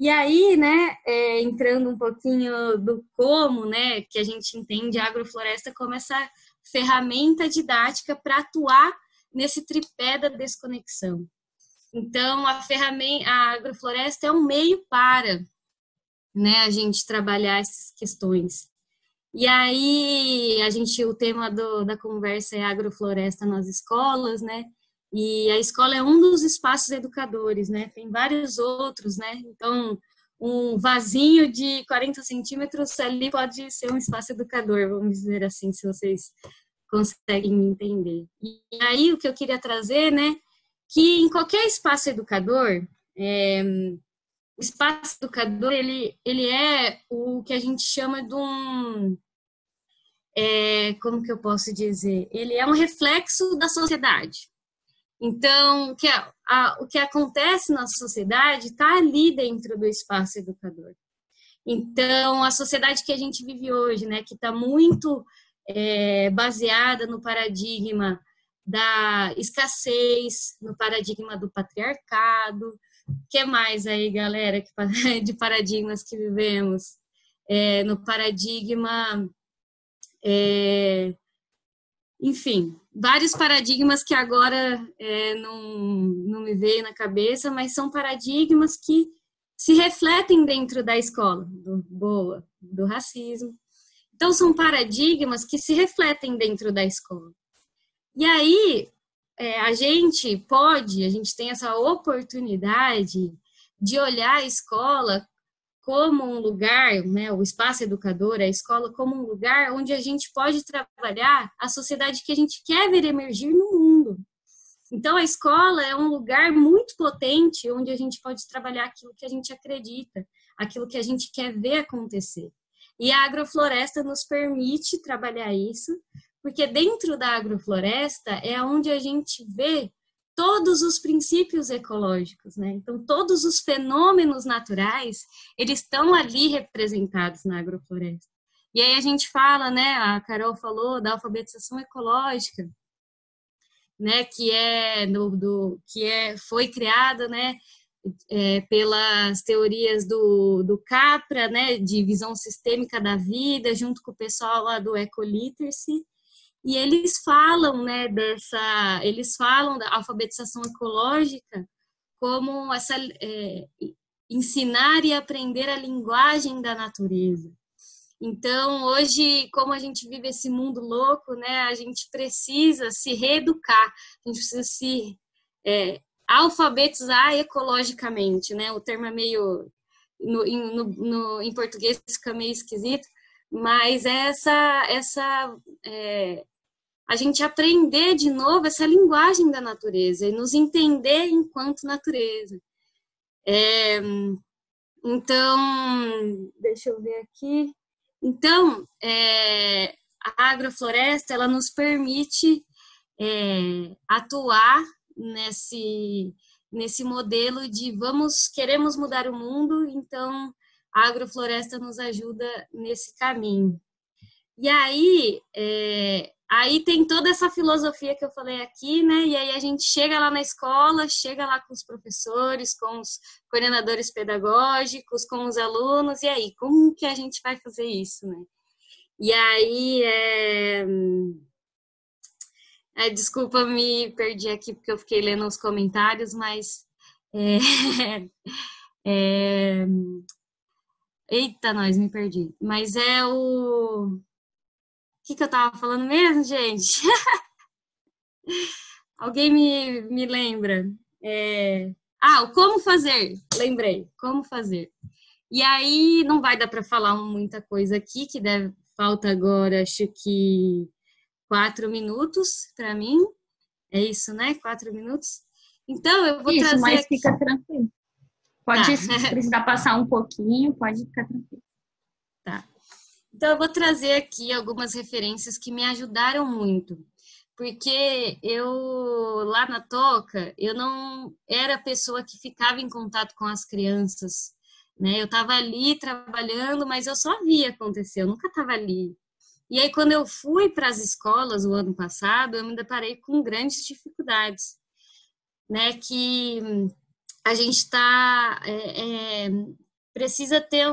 E aí, né, entrando um pouquinho do como, né, que a gente entende a agrofloresta como essa ferramenta didática para atuar nesse tripé da desconexão. Então, a agrofloresta é um meio para, né, a gente trabalhar essas questões. E aí, o tema da conversa é agrofloresta nas escolas, né? E a escola é um dos espaços educadores, né? Tem vários outros, né? Então, um vasinho de 40 centímetros ali pode ser um espaço educador, vamos dizer assim, se vocês conseguem me entender. E aí, o que eu queria trazer, né? Que em qualquer espaço educador, o espaço educador, ele é o que a gente chama de um como que eu posso dizer? Ele é um reflexo da sociedade. Então, o que acontece na sociedade está ali dentro do espaço educador. Então, a sociedade que a gente vive hoje, né, que está muito baseada no paradigma da escassez, no paradigma do patriarcado, o que mais aí, galera, de paradigmas que vivemos? No paradigma enfim, vários paradigmas que agora não me veio na cabeça, mas são paradigmas que se refletem dentro da escola, do racismo. Então, são paradigmas que se refletem dentro da escola. E aí, a gente tem essa oportunidade de olhar a escola como um lugar, né, o espaço educador, a escola, como um lugar onde a gente pode trabalhar a sociedade que a gente quer ver emergir no mundo. Então, a escola é um lugar muito potente onde a gente pode trabalhar aquilo que a gente acredita, aquilo que a gente quer ver acontecer. E a agrofloresta nos permite trabalhar isso, porque dentro da agrofloresta é onde a gente vê todos os princípios ecológicos, né? Então, todos os fenômenos naturais, eles estão ali representados na agrofloresta. E aí a gente fala, né, a Carol falou da alfabetização ecológica, né, foi criada, né, pelas teorias do Capra, né, de visão sistêmica da vida, junto com o pessoal lá do Ecoliteracy. E eles falam, né, eles falam da alfabetização ecológica como ensinar e aprender a linguagem da natureza. Então, hoje, como a gente vive esse mundo louco, né, a gente precisa se reeducar, a gente precisa se alfabetizar ecologicamente, né? O termo é meio, em português fica meio esquisito, mas a gente aprender de novo essa linguagem da natureza e nos entender enquanto natureza. Então, deixa eu ver aqui. Então, a agrofloresta, ela nos permite atuar nesse modelo de queremos mudar o mundo, então a agrofloresta nos ajuda nesse caminho. E aí tem toda essa filosofia que eu falei aqui, né? E aí a gente chega lá na escola, chega lá com os professores, com os coordenadores pedagógicos, com os alunos, e aí, como que a gente vai fazer isso, né? E aí, desculpa, me perdi aqui porque eu fiquei lendo os comentários, mas eita, nós, me perdi. Mas o que eu tava falando mesmo, gente? Alguém me lembra? O como fazer. Lembrei, como fazer. E aí não vai dar para falar muita coisa aqui, falta agora, acho que 4 minutos para mim. É isso, né? 4 minutos. Então, eu vou trazer mas aqui... fica tranquilo. Pode, se precisar passar um pouquinho, pode ficar tranquilo. Tá. Então, eu vou trazer aqui algumas referências que me ajudaram muito. Porque lá na Toca, eu não era a pessoa que ficava em contato com as crianças, né? Eu estava ali trabalhando, mas eu só via acontecer, eu nunca estava ali. E aí, quando eu fui para as escolas o ano passado, eu me deparei com grandes dificuldades, né? Que a gente está precisa ter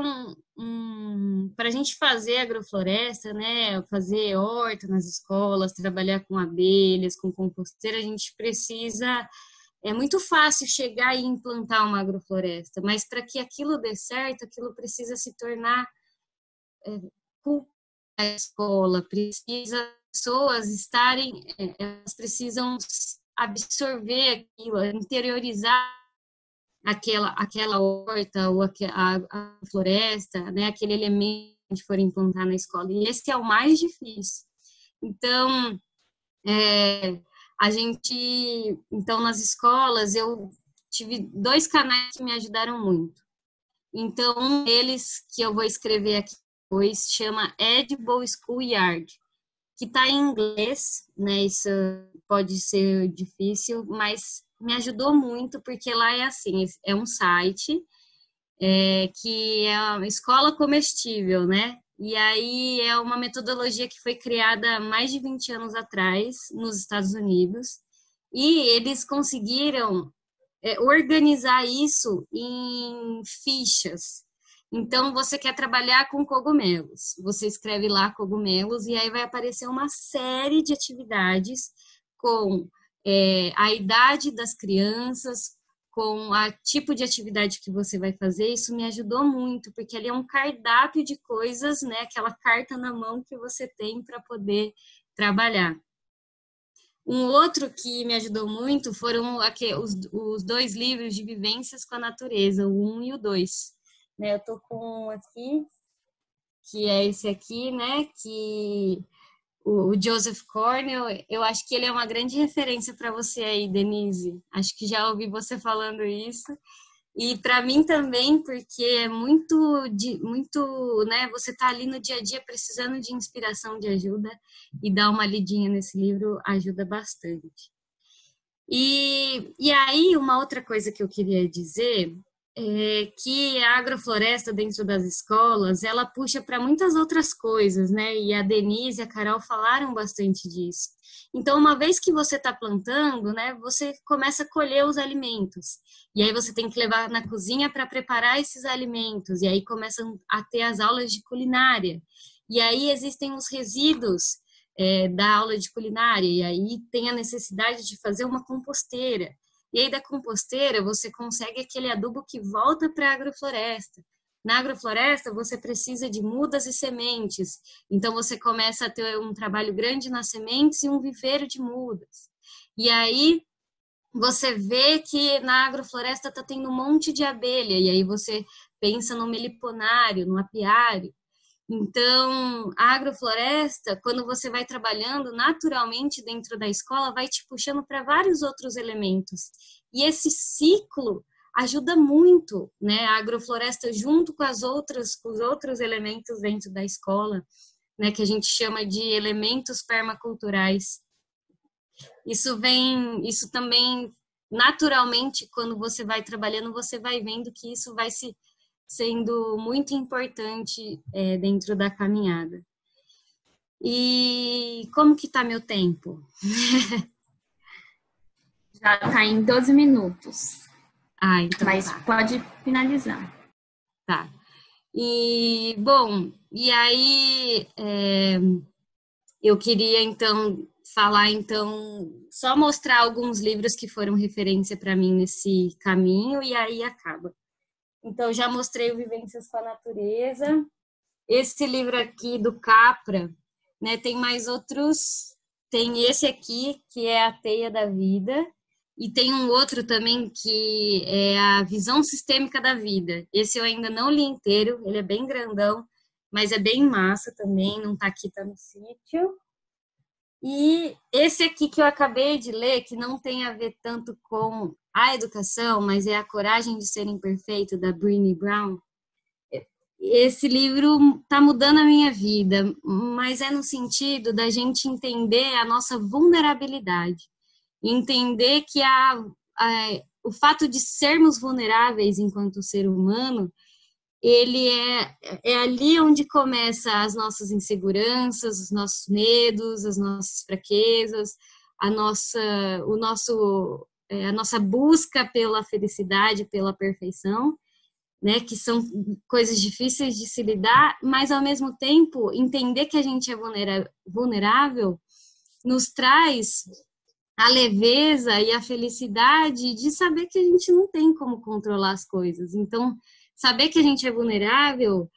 para a gente fazer agrofloresta, né, fazer horta nas escolas, trabalhar com abelhas, com composteira, a gente precisa, é muito fácil chegar e implantar uma agrofloresta, mas para que aquilo dê certo, aquilo precisa se tornar cultura da escola, precisa pessoas estarem, elas precisam absorver aquilo, interiorizar aquela horta ou a floresta, né, aquele elemento que for implantar na escola. E esse é o mais difícil. Então, então nas escolas eu tive 2 canais que me ajudaram muito. Então, um deles que eu vou escrever aqui depois chama Edible Schoolyard, que está em inglês, né? Isso pode ser difícil, mas me ajudou muito, porque lá é assim, é um site que é uma escola comestível, né? E aí é uma metodologia que foi criada há mais de 20 anos atrás, nos Estados Unidos, e eles conseguiram organizar isso em fichas. Então, você quer trabalhar com cogumelos, você escreve lá cogumelos e aí vai aparecer uma série de atividades com a idade das crianças, com o tipo de atividade que você vai fazer. Isso me ajudou muito, porque ali é um cardápio de coisas, né? Aquela carta na mão que você tem para poder trabalhar. Um outro que me ajudou muito foram os 2 livros de vivências com a natureza, o 1 e o 2. Né, eu tô com um aqui, que é esse aqui, né? Que o Joseph Cornell, eu acho que ele é uma grande referência para você aí, Denise. Acho que já ouvi você falando isso. E para mim também, porque é muito, né? Você tá ali no dia a dia precisando de inspiração, de ajuda, e dar uma lidinha nesse livro ajuda bastante. E aí, uma outra coisa que eu queria dizer é que a agrofloresta dentro das escolas, ela puxa para muitas outras coisas, né? E a Denise e a Carol falaram bastante disso. Então, uma vez que você está plantando, né, você começa a colher os alimentos. E aí você tem que levar na cozinha para preparar esses alimentos. E aí começam a ter as aulas de culinária. E aí existem os resíduos da aula de culinária, e aí tem a necessidade de fazer uma composteira. E aí da composteira você consegue aquele adubo que volta para a agrofloresta. Na agrofloresta você precisa de mudas e sementes, então você começa a ter um trabalho grande nas sementes e um viveiro de mudas. E aí você vê que na agrofloresta está tendo um monte de abelha, e aí você pensa no meliponário, no apiário. Então, a agrofloresta, quando você vai trabalhando naturalmente dentro da escola, vai te puxando para vários outros elementos. E esse ciclo ajuda muito, né? A agrofloresta junto com com os outros elementos dentro da escola, né? Que a gente chama de elementos permaculturais. Isso também naturalmente, quando você vai trabalhando, você vai vendo que isso vai sendo muito importante dentro da caminhada. E como que tá meu tempo? Já está em 12 minutos. Então mas tá. Pode finalizar. Tá. E, bom, e aí eu queria, então, falar, só mostrar alguns livros que foram referência para mim nesse caminho, e aí acaba. Então, já mostrei o Vivências com a Natureza. Esse livro aqui do Capra, né, tem mais outros. Tem esse aqui, que é A Teia da Vida, e tem um outro também que é A Visão Sistêmica da Vida. Esse eu ainda não li inteiro, ele é bem grandão, mas é bem massa também, não tá aqui, tá no sítio. E esse aqui que eu acabei de ler, que não tem a ver tanto com a educação, mas é A Coragem de Ser Imperfeito, da Brené Brown. Esse livro está mudando a minha vida, mas é no sentido da gente entender a nossa vulnerabilidade, entender que o fato de sermos vulneráveis enquanto ser humano, ele é ali onde começa as nossas inseguranças, os nossos medos, as nossas fraquezas, a nossa busca pela felicidade, pela perfeição. né, que são coisas difíceis de se lidar, mas ao mesmo tempo entender que a gente é vulnerável nos traz a leveza e a felicidade de saber que a gente não tem como controlar as coisas. Então, saber que a gente é vulnerável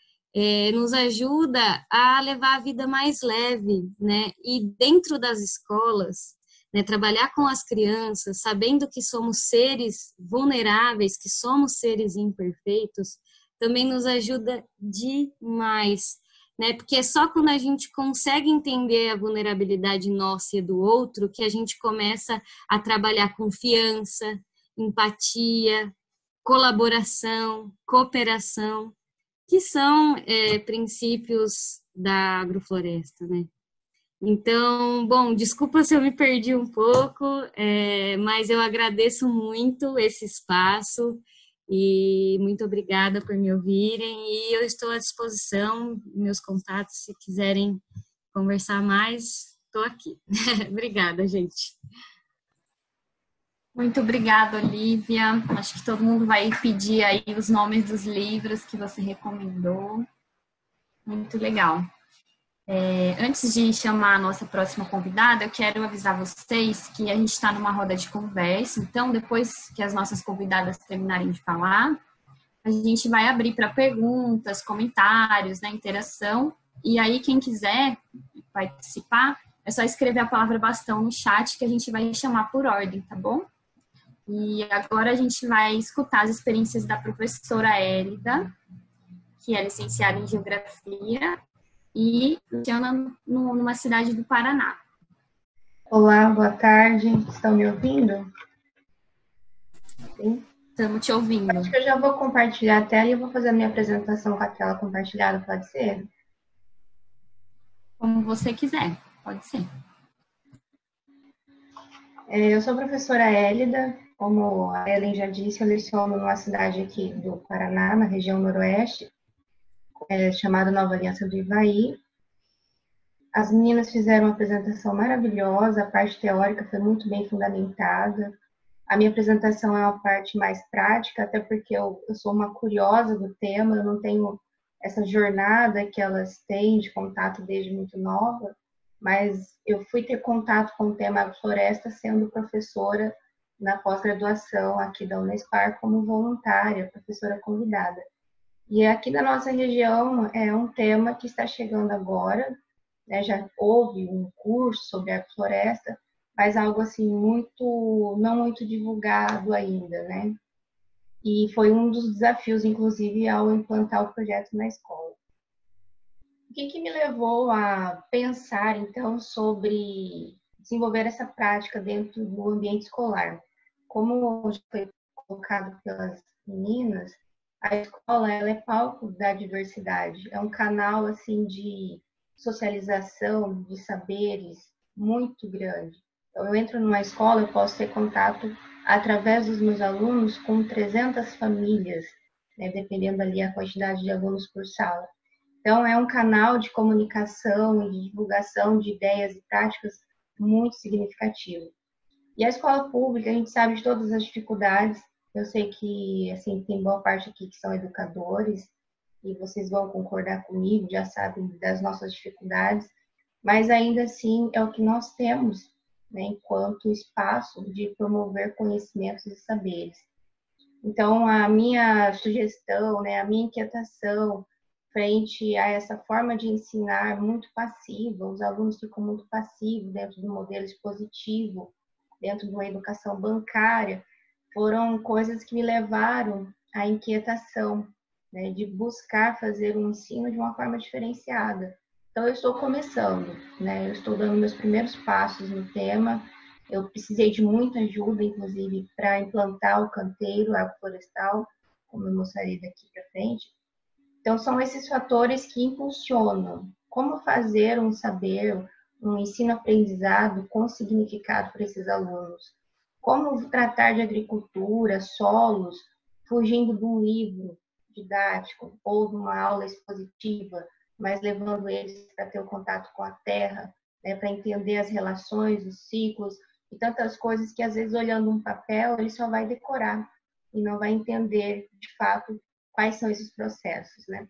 nos ajuda a levar a vida mais leve, né? E dentro das escolas, né, trabalhar com as crianças, sabendo que somos seres vulneráveis, que somos seres imperfeitos, também nos ajuda demais, né? Porque é só quando a gente consegue entender a vulnerabilidade nossa e do outro que a gente começa a trabalhar confiança, empatia, colaboração, cooperação, que são princípios da agrofloresta, né? Então, bom, desculpa se eu me perdi um pouco, mas eu agradeço muito esse espaço e muito obrigada por me ouvirem e eu estou à disposição, meus contatos, se quiserem conversar mais, estou aqui. Obrigada, gente. Muito obrigada, Olivia. Acho que todo mundo vai pedir aí os nomes dos livros que você recomendou. Muito legal. Antes de chamar a nossa próxima convidada, eu quero avisar vocês que a gente está numa roda de conversa, então depois que as nossas convidadas terminarem de falar, a gente vai abrir para perguntas, comentários, né, interação, e aí quem quiser participar, é só escrever a palavra bastão no chat que a gente vai chamar por ordem, tá bom? E agora a gente vai escutar as experiências da professora Hélida, que é licenciada em Geografia, e funciona numa cidade do Paraná. Olá, boa tarde. Estão me ouvindo? Sim? Estamos te ouvindo. Acho que eu já vou compartilhar a tela e eu vou fazer a minha apresentação com a tela compartilhada, pode ser? Como você quiser, pode ser. Eu sou a professora Hélida, como a Ellen já disse, eu leciono numa cidade aqui do Paraná, na região noroeste, chamada Nova Aliança do Ivaí. As meninas fizeram uma apresentação maravilhosa, a parte teórica foi muito bem fundamentada. A minha apresentação é uma parte mais prática, até porque eu sou uma curiosa do tema, eu não tenho essa jornada que elas têm de contato desde muito nova, mas eu fui ter contato com o tema agrofloresta sendo professora na pós-graduação aqui da Unespar como voluntária, professora convidada. E aqui na nossa região é um tema que está chegando agora, né? Já houve um curso sobre agrofloresta, mas algo assim não muito divulgado ainda, né? E foi um dos desafios, inclusive, ao implantar o projeto na escola. O que me levou a pensar, então, sobre desenvolver essa prática dentro do ambiente escolar? Como já foi colocado pelas meninas, a escola ela é palco da diversidade, é um canal assim de socialização de saberes muito grande. Então, eu entro numa escola, eu posso ter contato através dos meus alunos com 300 famílias, né, dependendo ali a quantidade de alunos por sala. Então, é um canal de comunicação e de divulgação de ideias e práticas muito significativo. E a escola pública, a gente sabe de todas as dificuldades. Eu sei que, assim, tem boa parte aqui que são educadores e vocês vão concordar comigo, já sabem das nossas dificuldades, mas ainda assim é o que nós temos, né, enquanto espaço de promover conhecimentos e saberes. Então, a minha sugestão, né, a minha inquietação frente a essa forma de ensinar muito passiva, os alunos ficam muito passivos dentro do modelo expositivo, dentro de uma educação bancária, foram coisas que me levaram à inquietação, né, de buscar fazer um ensino de uma forma diferenciada. Então, eu estou começando, né, eu estou dando meus primeiros passos no tema. Eu precisei de muita ajuda, inclusive, para implantar o canteiro agroflorestal, como eu mostrarei daqui para frente. Então, são esses fatores que impulsionam como fazer um saber, um ensino-aprendizado com significado para esses alunos. Como tratar de agricultura, solos, fugindo de um livro didático ou de uma aula expositiva, mas levando eles para ter o contato com a terra, né, para entender as relações, os ciclos e tantas coisas que, às vezes, olhando um papel, ele só vai decorar e não vai entender, de fato, quais são esses processos, né?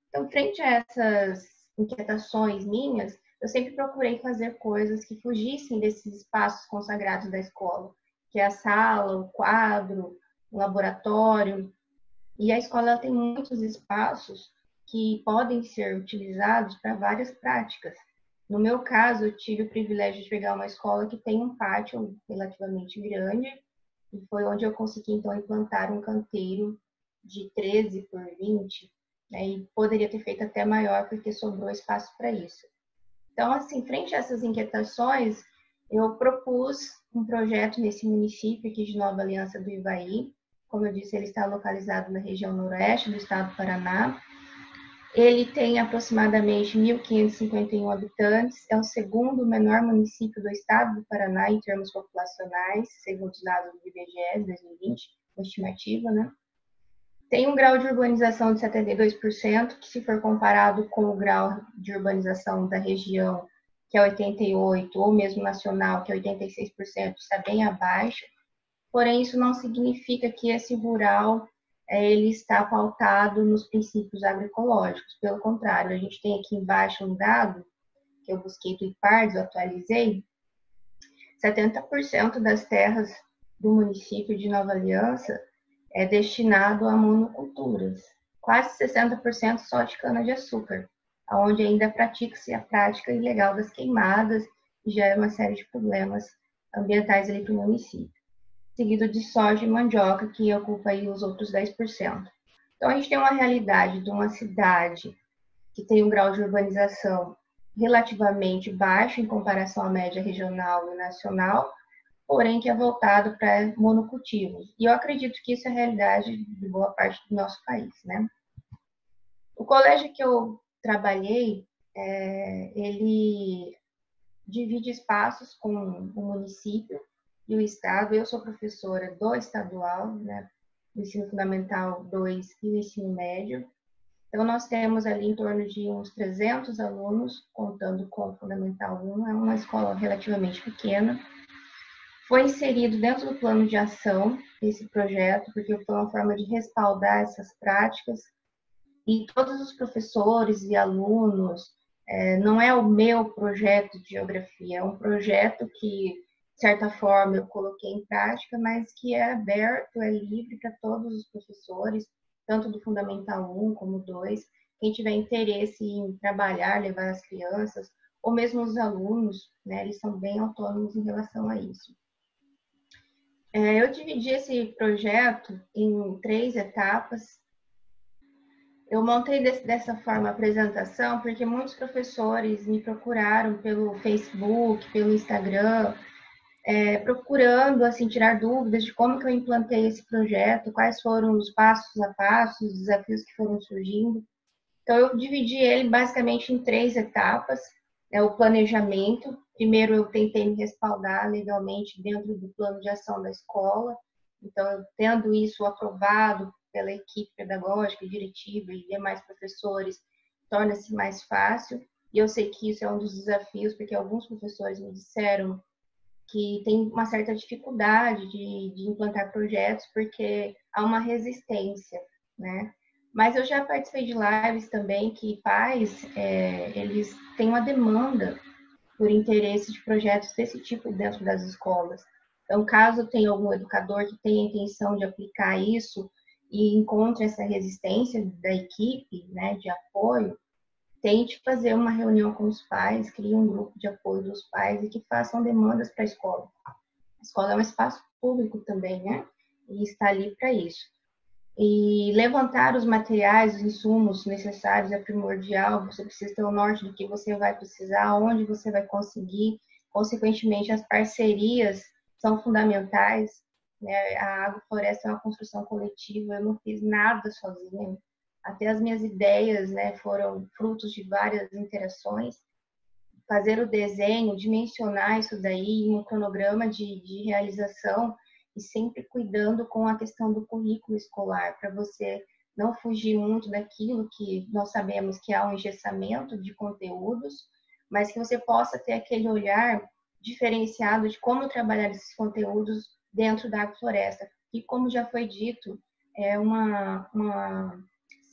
Então, frente a essas inquietações minhas, eu sempre procurei fazer coisas que fugissem desses espaços consagrados da escola, que é a sala, o quadro, o laboratório. E a escola tem muitos espaços que podem ser utilizados para várias práticas. No meu caso, eu tive o privilégio de pegar uma escola que tem um pátio relativamente grande, e foi onde eu consegui, então, implantar um canteiro de 13 por 20, né, e poderia ter feito até maior, porque sobrou espaço para isso. Então, assim, frente a essas inquietações, eu propus um projeto nesse município aqui de Nova Aliança do Ivaí. Como eu disse, ele está localizado na região noroeste do estado do Paraná. Ele tem aproximadamente 1.551 habitantes, é o segundo menor município do estado do Paraná em termos populacionais, segundo os dados do IBGE de 2020, uma estimativa, né? Tem um grau de urbanização de 72%, que se for comparado com o grau de urbanização da região, que é 88%, ou mesmo nacional, que é 86%, está bem abaixo. Porém, isso não significa que esse rural ele está pautado nos princípios agroecológicos. Pelo contrário, a gente tem aqui embaixo um dado que eu busquei do IPARDS, eu atualizei, 70% das terras do município de Nova Aliança é destinado a monoculturas, quase 60% só de cana-de-açúcar, onde ainda pratica-se a prática ilegal das queimadas e gera uma série de problemas ambientais ali para o município. Seguido de soja e mandioca, que ocupa aí os outros 10%. Então, a gente tem uma realidade de uma cidade que tem um grau de urbanização relativamente baixo em comparação à média regional e nacional, porém que é voltado para monocultivos. E eu acredito que isso é a realidade de boa parte do nosso país, né? O colégio que eu trabalhei, ele divide espaços com o município e o estado. Eu sou professora do estadual, né, do ensino fundamental 2 e o ensino médio. Então, nós temos ali em torno de uns 300 alunos, contando com o Fundamental 1, é uma escola relativamente pequena. Foi inserido dentro do plano de ação esse projeto, porque foi uma forma de respaldar essas práticas, e todos os professores e alunos, não é o meu projeto de geografia, é um projeto que, de certa forma, eu coloquei em prática, mas que é aberto, é livre para todos os professores, tanto do Fundamental 1 como 2, quem tiver interesse em trabalhar, levar as crianças, ou mesmo os alunos, né, eles são bem autônomos em relação a isso. Eu dividi esse projeto em 3 etapas. Eu montei dessa forma a apresentação porque muitos professores me procuraram pelo Facebook, pelo Instagram, procurando assim, tirar dúvidas de como que eu implantei esse projeto, quais foram os passos a passos, os desafios que foram surgindo. Então, eu dividi ele basicamente em 3 etapas. O planejamento. Primeiro, eu tentei me respaldar legalmente dentro do plano de ação da escola. Então, tendo isso aprovado pela equipe pedagógica, diretiva e demais professores, torna-se mais fácil. E eu sei que isso é um dos desafios, porque alguns professores me disseram que tem uma certa dificuldade de implantar projetos, porque há uma resistência, né? Mas eu já participei de lives também que pais, eles têm uma demanda por interesse de projetos desse tipo dentro das escolas. Então, caso tenha algum educador que tenha a intenção de aplicar isso e encontre essa resistência da equipe, né, de apoio, tente fazer uma reunião com os pais, crie um grupo de apoio dos pais e que façam demandas para a escola. A escola é um espaço público também, né? E está ali para isso. E levantar os materiais, os insumos necessários é primordial. Você precisa ter o norte do que você vai precisar, onde você vai conseguir. Consequentemente, as parcerias são fundamentais, né? A agrofloresta é uma construção coletiva. Eu não fiz nada sozinha. Até as minhas ideias, né, foram frutos de várias interações. Fazer o desenho, dimensionar isso daí em um cronograma de realização, e sempre cuidando com a questão do currículo escolar, para você não fugir muito daquilo que nós sabemos que há um engessamento de conteúdos, mas que você possa ter aquele olhar diferenciado de como trabalhar esses conteúdos dentro da agrofloresta. E como já foi dito, é uma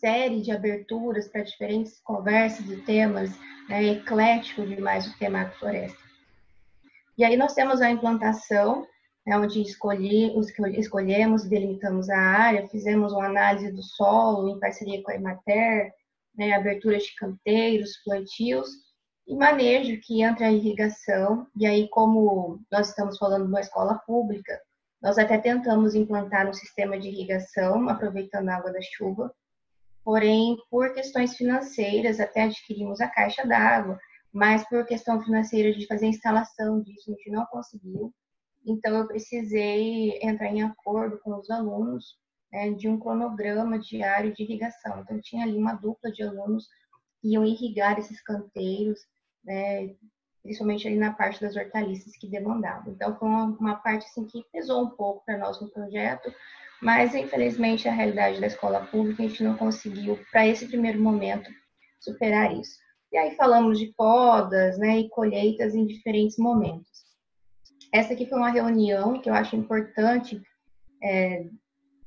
série de aberturas para diferentes conversas e temas, né, eclético demais o tema agrofloresta. E aí nós temos a implantação, né, onde escolhemos, delimitamos a área, fizemos uma análise do solo em parceria com a Emater, né, abertura de canteiros, plantios, e manejo que entra a irrigação. E aí, como nós estamos falando de uma escola pública, nós até tentamos implantar um sistema de irrigação, aproveitando a água da chuva, porém, por questões financeiras, até adquirimos a caixa d'água, mas por questão financeira de fazer a instalação disso, a gente não conseguiu. Então, eu precisei entrar em acordo com os alunos, né, de um cronograma diário de irrigação. Então, tinha ali uma dupla de alunos que iam irrigar esses canteiros, né, principalmente ali na parte das hortaliças que demandavam. Então, foi uma parte assim, que pesou um pouco para nós no projeto, mas, infelizmente, a realidade da escola pública, a gente não conseguiu, para esse primeiro momento, superar isso. E aí falamos de podas, né, e colheitas em diferentes momentos. Essa aqui foi uma reunião que eu acho importante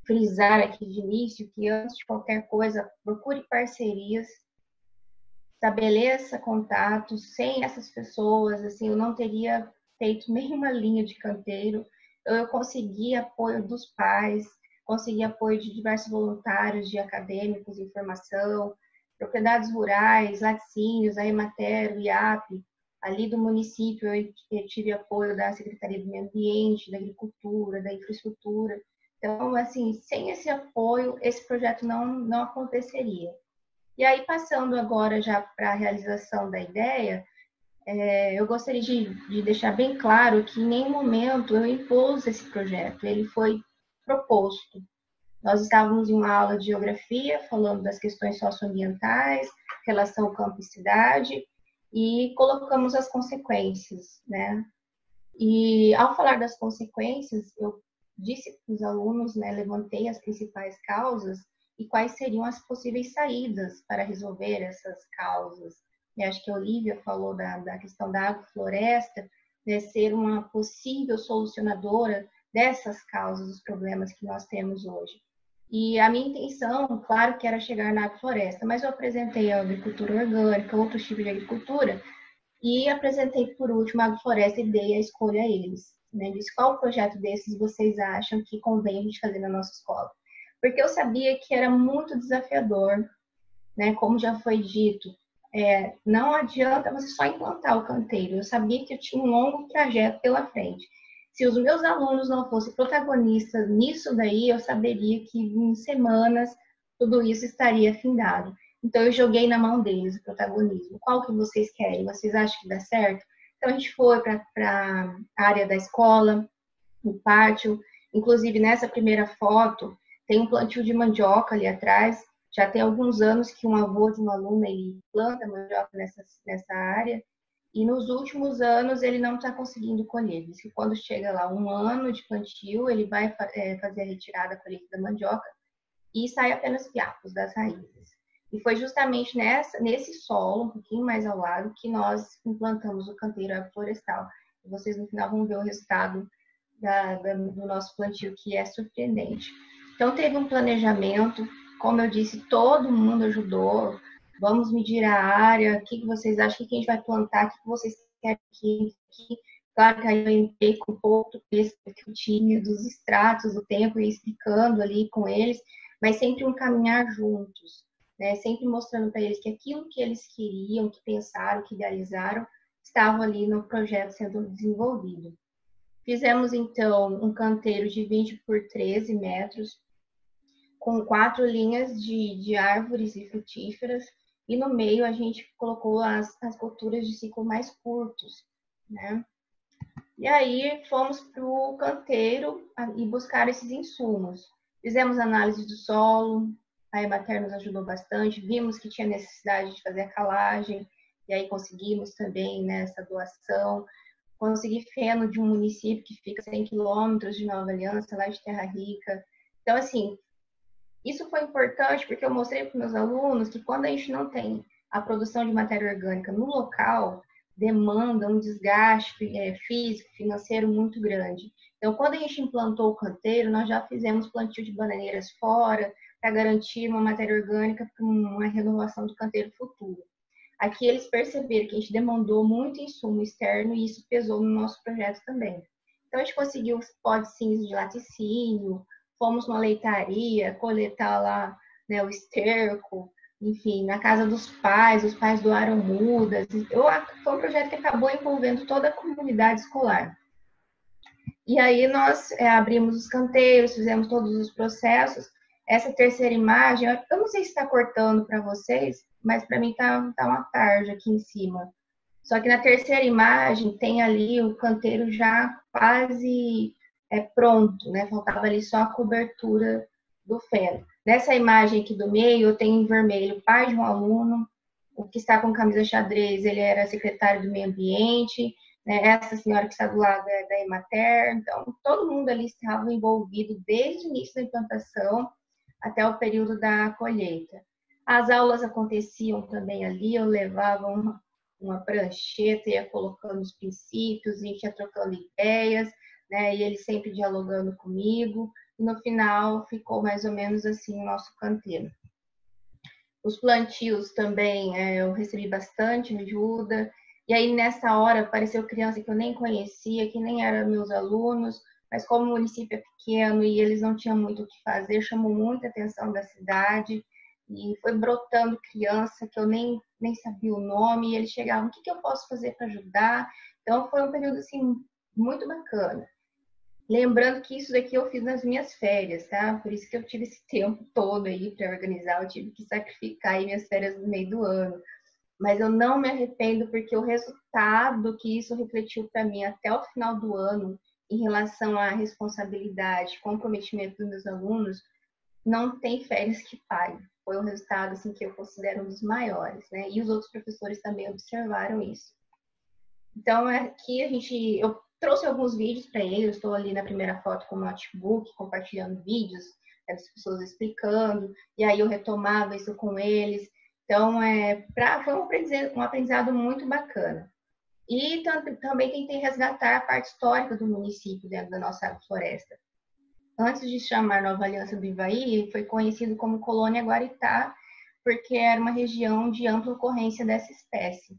frisar aqui de início, que antes de qualquer coisa, procure parcerias, estabeleça contatos. Sem essas pessoas, assim, eu não teria feito nenhuma linha de canteiro. Eu consegui apoio dos pais, consegui apoio de diversos voluntários, de acadêmicos em formação, propriedades rurais, laticínios, a Emater, o IAP, ali do município eu tive apoio da Secretaria do Meio Ambiente, da Agricultura, da Infraestrutura. Então, assim, sem esse apoio, esse projeto não aconteceria. E aí, passando agora já para a realização da ideia, eu gostaria de deixar bem claro que em nenhum momento eu impus esse projeto, ele foi proposto. Nós estávamos em uma aula de geografia, falando das questões socioambientais, relação campo e cidade, e colocamos as consequências, né? E ao falar das consequências, eu disse para os alunos, né, levantei as principais causas e quais seriam as possíveis saídas para resolver essas causas. Eu acho que a Olivia falou da questão da agrofloresta, né, ser uma possível solucionadora dessas causas, dos problemas que nós temos hoje. E a minha intenção, claro, que era chegar na agrofloresta, mas eu apresentei a agricultura orgânica, outros tipos de agricultura, e apresentei por último a agrofloresta e dei a escolha a eles. Né? Disse qual projeto desses vocês acham que convém a gente fazer na nossa escola. Porque eu sabia que era muito desafiador, né? Como já foi dito, não adianta você só implantar o canteiro. Eu sabia que eu tinha um longo trajeto pela frente. Se os meus alunos não fossem protagonistas nisso daí, eu saberia que em semanas tudo isso estaria findado. Então eu joguei na mão deles o protagonismo. Qual que vocês querem? Vocês acham que dá certo? Então a gente foi para a área da escola, no pátio. Inclusive nessa primeira foto tem um plantio de mandioca ali atrás. Já tem alguns anos que um avô de uma aluna ele planta mandioca nessa área. E nos últimos anos ele não está conseguindo colher. Diz que quando chega lá um ano de plantio, ele vai fazer a retirada, a colheita da mandioca e sai apenas fiapos das raízes. E foi justamente nesse solo, um pouquinho mais ao lado, que nós implantamos o canteiro agroflorestal. E vocês no final vão ver o resultado do nosso plantio, que é surpreendente. Então teve um planejamento, como eu disse, todo mundo ajudou. Vamos medir a área, o que vocês acham, o que a gente vai plantar, o que vocês querem aqui. Claro que aí eu entrei com um pouco do time, dos extratos do tempo e explicando ali com eles, mas sempre um caminhar juntos, né? Sempre mostrando para eles que aquilo que eles queriam, que pensaram, que idealizaram, estava ali no projeto sendo desenvolvido. Fizemos, então, um canteiro de 20 por 13 metros, com 4 linhas de árvores e frutíferas, e no meio a gente colocou as culturas de ciclo mais curtos, né? E aí fomos para o canteiro e buscar esses insumos. Fizemos análise do solo, a Emater nos ajudou bastante, vimos que tinha necessidade de fazer a calagem, e aí conseguimos também nessa doação. Consegui feno de um município que fica 100 quilômetros de Nova Aliança, lá de Terra Rica. Então, assim, isso foi importante porque eu mostrei para os meus alunos que quando a gente não tem a produção de matéria orgânica no local, demanda um desgaste físico, financeiro muito grande. Então, quando a gente implantou o canteiro, nós já fizemos plantio de bananeiras fora, para garantir uma matéria orgânica para uma renovação do canteiro futuro. Aqui eles perceberam que a gente demandou muito insumo externo e isso pesou no nosso projeto também. Então a gente conseguiu os potes de laticínio, fomos numa leitaria coletar lá, né, o esterco, enfim, na casa dos pais, os pais doaram mudas. Foi um projeto que acabou envolvendo toda a comunidade escolar. E aí nós abrimos os canteiros, fizemos todos os processos. Essa terceira imagem, eu não sei se está cortando para vocês, mas para mim tá uma tarja aqui em cima. Só que na terceira imagem tem ali o canteiro já quase pronto, né? Faltava ali só a cobertura do feno. Nessa imagem aqui do meio, eu tenho em vermelho o pai de um aluno, o que está com camisa xadrez, ele era secretário do meio ambiente, né? Essa senhora que está do lado da Emater. Então, todo mundo ali estava envolvido desde o início da implantação até o período da colheita. As aulas aconteciam também ali, eu levava uma prancheta, ia colocando os princípios, a gente ia trocando ideias, né? E ele sempre dialogando comigo. E no final ficou mais ou menos assim o nosso canteiro. Os plantios também eu recebi bastante ajuda. E aí nessa hora apareceu criança que eu nem conhecia, que nem eram meus alunos, mas como o município é pequeno e eles não tinham muito o que fazer, chamou muita atenção da cidade. E foi brotando criança que eu nem sabia o nome, e eles chegavam, o que eu posso fazer para ajudar? Então, foi um período, assim, muito bacana. Lembrando que isso daqui eu fiz nas minhas férias, tá? Por isso que eu tive esse tempo todo aí para organizar, eu tive que sacrificar aí minhas férias no meio do ano. Mas eu não me arrependo, porque o resultado que isso refletiu para mim até o final do ano, em relação à responsabilidade, comprometimento dos meus alunos, não tem férias que pague. Foi um resultado assim, que eu considero um dos maiores, né? E os outros professores também observaram isso. Então, aqui eu trouxe alguns vídeos para eles, eu estou ali na primeira foto com o notebook, compartilhando vídeos, as pessoas explicando, e aí eu retomava isso com eles. Então, foi um aprendizado muito bacana. E também tentei resgatar a parte histórica do município dentro da nossa agrofloresta. Antes de chamar Nova Aliança do Ivaí, foi conhecido como Colônia Guaritá, porque era uma região de ampla ocorrência dessa espécie.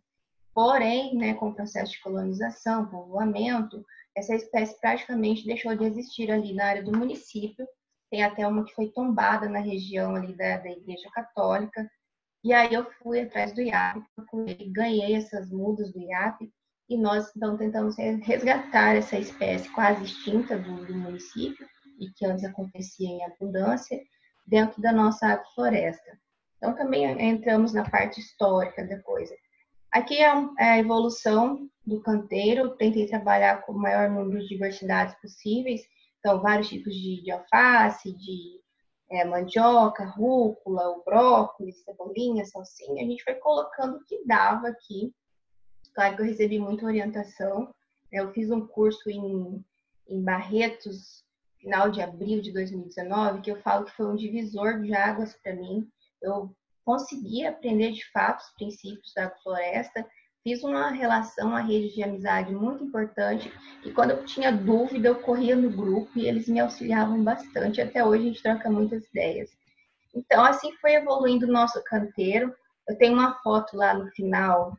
Porém, né, com o processo de colonização, povoamento, essa espécie praticamente deixou de existir ali na área do município. Tem até uma que foi tombada na região ali da Igreja Católica. E aí eu fui atrás do IAP, ganhei essas mudas do IAP, e nós então tentamos resgatar essa espécie quase extinta do município, e que antes acontecia em abundância, dentro da nossa agrofloresta. Então, também entramos na parte histórica da coisa. Aqui é a evolução do canteiro, tentei trabalhar com o maior número de diversidades possíveis, então, vários tipos de alface, de mandioca, rúcula, o brócolis, cebolinha, salsinha, a gente foi colocando o que dava aqui. Claro que eu recebi muita orientação, eu fiz um curso em Barretos, final de abril de 2019, que eu falo que foi um divisor de águas para mim. Eu consegui aprender de fato os princípios da floresta, fiz uma relação, uma rede de amizade muito importante, e quando eu tinha dúvida, eu corria no grupo e eles me auxiliavam bastante. Até hoje a gente troca muitas ideias. Então, assim foi evoluindo o nosso canteiro. Eu tenho uma foto lá no final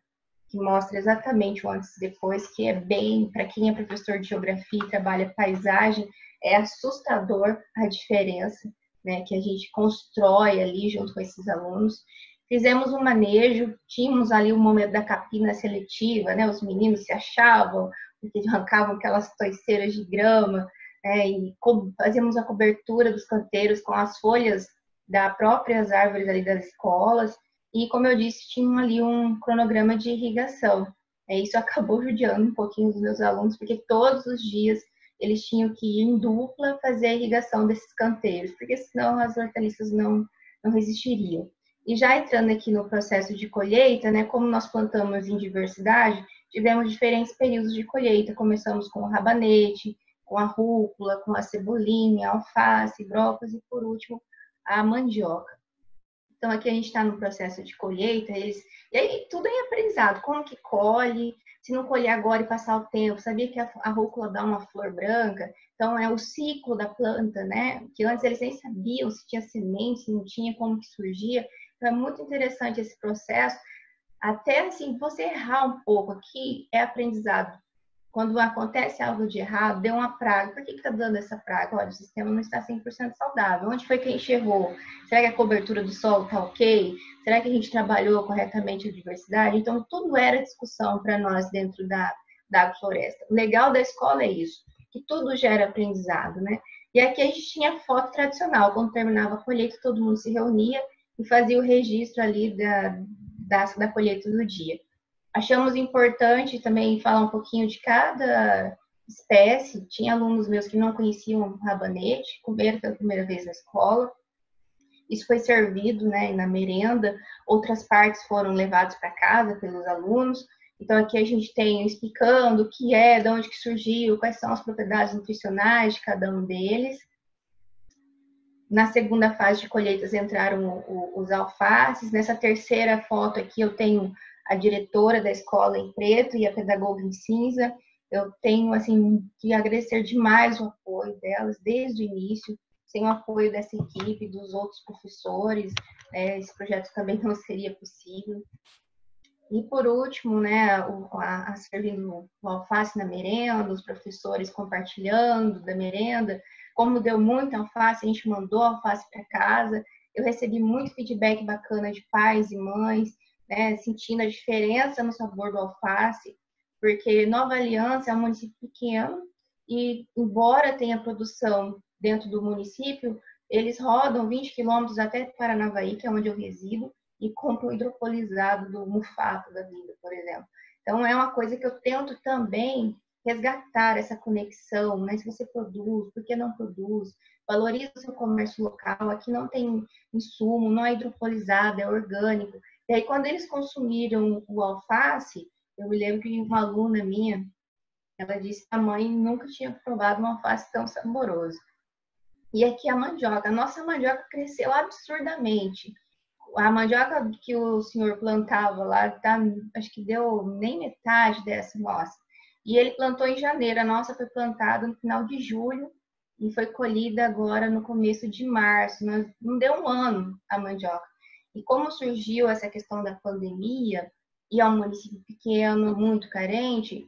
que mostra exatamente o antes e depois, que é bem, para quem é professor de geografia e trabalha paisagem, é assustador a diferença, né, que a gente constrói ali junto com esses alunos. Fizemos um manejo, tínhamos ali o momento da capina seletiva, né, os meninos se achavam, porque arrancavam aquelas toiceiras de grama, e fazíamos a cobertura dos canteiros com as folhas das próprias árvores ali das escolas. E, como eu disse, tinha ali um cronograma de irrigação. Isso acabou judiando um pouquinho dos meus alunos, porque todos os dias eles tinham que ir em dupla fazer a irrigação desses canteiros, porque senão as hortaliças não resistiriam. E já entrando aqui no processo de colheita, né, como nós plantamos em diversidade, tivemos diferentes períodos de colheita. Começamos com o rabanete, com a rúcula, com a cebolinha, alface, brócolis e, por último, a mandioca. Então, aqui a gente está no processo de colheita, e aí tudo é aprendizado, como que colhe, se não colher agora e passar o tempo, sabia que a rúcula dá uma flor branca? Então, é o ciclo da planta, né? Que antes eles nem sabiam se tinha semente, se não tinha, como que surgia. Então, é muito interessante esse processo. Até, assim, você errar um pouco aqui é aprendizado. Quando acontece algo de errado, deu uma praga. Por que está dando essa praga? Olha, o sistema não está 100% saudável. Onde foi que a gente errou? Será que a cobertura do solo está ok? Será que a gente trabalhou corretamente a diversidade? Então, tudo era discussão para nós dentro da agrofloresta. O legal da escola é isso, que tudo gera aprendizado, né? E aqui a gente tinha foto tradicional. Quando terminava a colheita, todo mundo se reunia e fazia o registro ali da colheita do dia. Achamos importante também falar um pouquinho de cada espécie. Tinha alunos meus que não conheciam rabanete, comeram pela primeira vez na escola. Isso foi servido, né, na merenda. Outras partes foram levadas para casa pelos alunos. Então, aqui a gente tem explicando o que é, de onde que surgiu, quais são as propriedades nutricionais de cada um deles. Na segunda fase de colheitas entraram os alfaces. Nessa terceira foto aqui eu tenho a diretora da escola em preto e a pedagoga em cinza. Eu tenho, assim, que agradecer demais o apoio delas desde o início. Sem o apoio dessa equipe, dos outros professores, esse projeto também não seria possível. E por último, né, servindo o alface na merenda, os professores compartilhando da merenda. Como deu muita alface, a gente mandou alface para casa. Eu recebi muito feedback bacana de pais e mães, né, sentindo a diferença no sabor do alface, porque Nova Aliança é um município pequeno e, embora tenha produção dentro do município, eles rodam 20 quilômetros até Paranavaí, que é onde eu resido, e compram hidropolizado do Mufato da vida, por exemplo. Então, é uma coisa que eu tento também resgatar essa conexão, né? Se você produz, por que não produz? Valoriza o seu comércio local. Aqui não tem insumo, não é hidropolizado, é orgânico. E aí, quando eles consumiram o alface, eu me lembro que uma aluna minha, ela disse que a mãe nunca tinha provado um alface tão saboroso. E aqui a mandioca. A nossa mandioca cresceu absurdamente. A mandioca que o senhor plantava lá, tá, acho que deu nem metade dessa nossa. E ele plantou em janeiro. A nossa foi plantada no final de julho e foi colhida agora no começo de março. Não deu um ano a mandioca. E como surgiu essa questão da pandemia, e é um município pequeno, muito carente,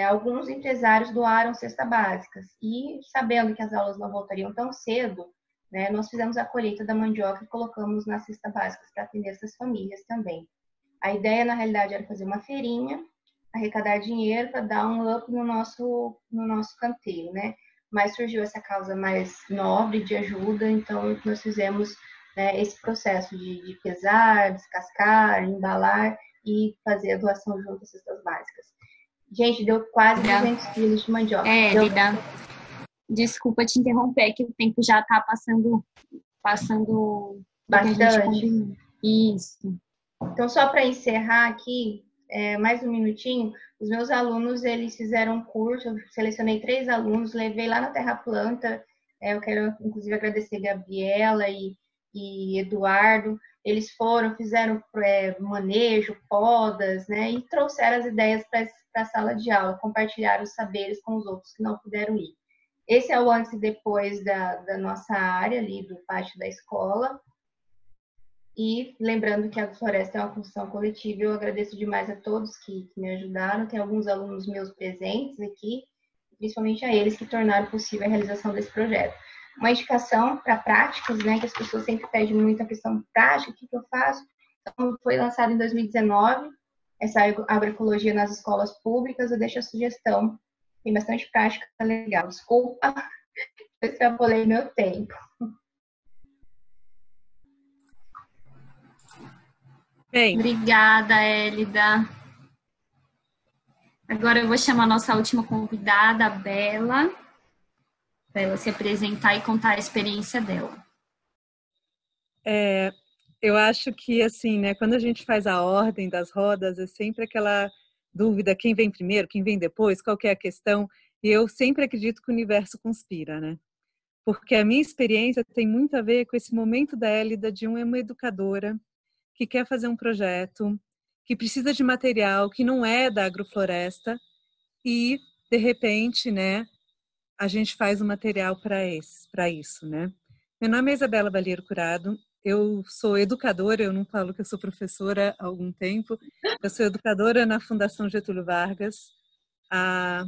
alguns empresários doaram cestas básicas. E sabendo que as aulas não voltariam tão cedo, né, nós fizemos a colheita da mandioca e colocamos nas cestas básicas para atender essas famílias também. A ideia, na realidade, era fazer uma feirinha, arrecadar dinheiro para dar um up no nosso canteiro, né? Mas surgiu essa causa mais nobre de ajuda, então nós fizemos, né, esse processo de pesar, descascar, embalar e fazer a doação junto às cestas básicas. Gente, deu quase 200 quilos de mandioca. Lida, desculpa te interromper, que o tempo já está passando bastante. Isso. Então, só para encerrar aqui, mais um minutinho, os meus alunos, eles fizeram um curso, eu selecionei 3 alunos, levei lá na Terra Planta, eu quero, inclusive, agradecer Gabriela e Eduardo, eles fizeram manejo, podas, né, e trouxeram as ideias para a sala de aula, compartilharam os saberes com os outros que não puderam ir. Esse é o antes e depois da nossa área ali, do pátio da escola. E lembrando que a Floresta é uma construção coletiva, eu agradeço demais a todos que me ajudaram. Tem alguns alunos meus presentes aqui, principalmente a eles que tornaram possível a realização desse projeto. Uma indicação para práticas, né, que as pessoas sempre pedem muito a questão prática, o que eu faço? Então, foi lançado em 2019, essa agroecologia nas escolas públicas, eu deixo a sugestão. Tem bastante prática legal. Desculpa se eu extrapolei meu tempo. Bem. Obrigada, Hélida. Agora eu vou chamar a nossa última convidada, a Bela, para ela se apresentar e contar a experiência dela. Eu acho que, assim, né, quando a gente faz a ordem das rodas, é sempre aquela dúvida, quem vem primeiro, quem vem depois, qual que é a questão, e eu sempre acredito que o universo conspira, né? Porque a minha experiência tem muito a ver com esse momento da Hélida de uma educadora que quer fazer um projeto, que precisa de material que não é da agrofloresta e, de repente, né, a gente faz um material para isso, né? Meu nome é Isabela Balheiro Curado, eu sou educadora, eu não falo que eu sou professora há algum tempo, eu sou educadora na Fundação Getúlio Vargas há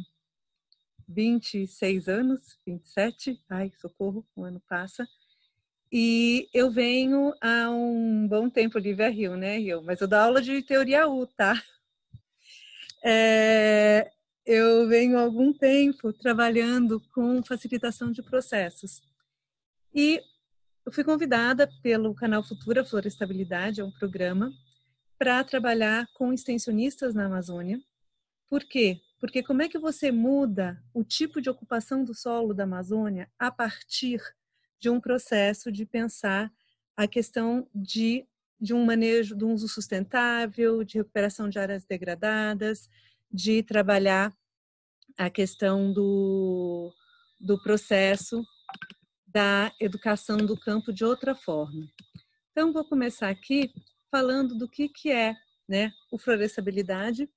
26 anos, 27, ai, socorro, o ano passa. E eu venho há um bom tempo, Lívia Rio, né, Rio? Mas eu dou aula de teoria U, tá? Eu venho há algum tempo trabalhando com facilitação de processos. E eu fui convidada pelo canal Futura Florestabilidade, é um programa, para trabalhar com extensionistas na Amazônia. Por quê? Porque como é que você muda o tipo de ocupação do solo da Amazônia a partir de um processo de pensar a questão de um manejo, de um uso sustentável, de recuperação de áreas degradadas, de trabalhar a questão do processo da educação do campo de outra forma. Então, vou começar aqui falando do que é, né, o Florestabilidade.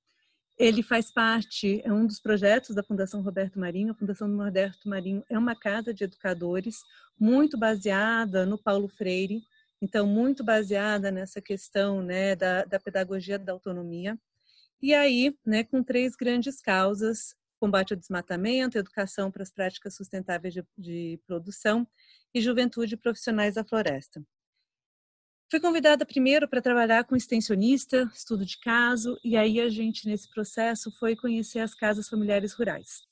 Ele faz parte, é um dos projetos da Fundação Roberto Marinho. A Fundação Roberto Marinho é uma casa de educadores muito baseada no Paulo Freire, então muito baseada nessa questão, né, da pedagogia da autonomia. E aí, né, com 3 grandes causas: combate ao desmatamento, educação para as práticas sustentáveis de produção e juventude profissionais da floresta. Fui convidada primeiro para trabalhar com extensionista, estudo de caso, e aí a gente, nesse processo, foi conhecer as casas familiares rurais.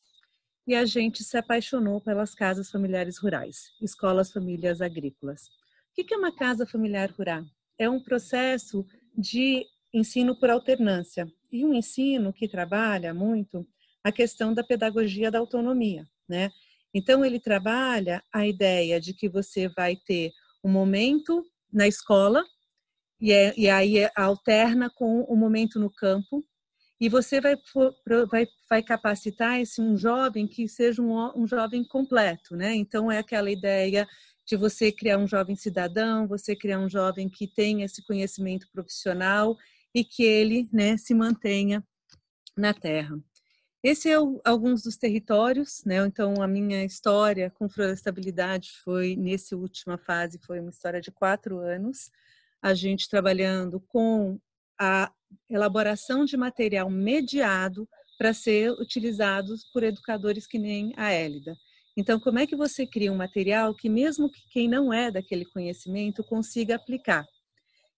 E a gente se apaixonou pelas casas familiares rurais, escolas famílias agrícolas. O que é uma casa familiar rural? É um processo de ensino por alternância, e um ensino que trabalha muito a questão da pedagogia da autonomia, né? Então, ele trabalha a ideia de que você vai ter um momento na escola, e aí alterna com o momento no campo, e você vai capacitar um jovem que seja um jovem completo, né? Então, é aquela ideia de você criar um jovem cidadão, você criar um jovem que tenha esse conhecimento profissional e que ele, né, se mantenha na terra. Esse é alguns dos territórios, né? Então, a minha história com Florestabilidade foi, nessa última fase, foi uma história de 4 anos, a gente trabalhando com a elaboração de material mediado para ser utilizado por educadores que nem a Élida. Então, como é que você cria um material que mesmo que quem não é daquele conhecimento consiga aplicar?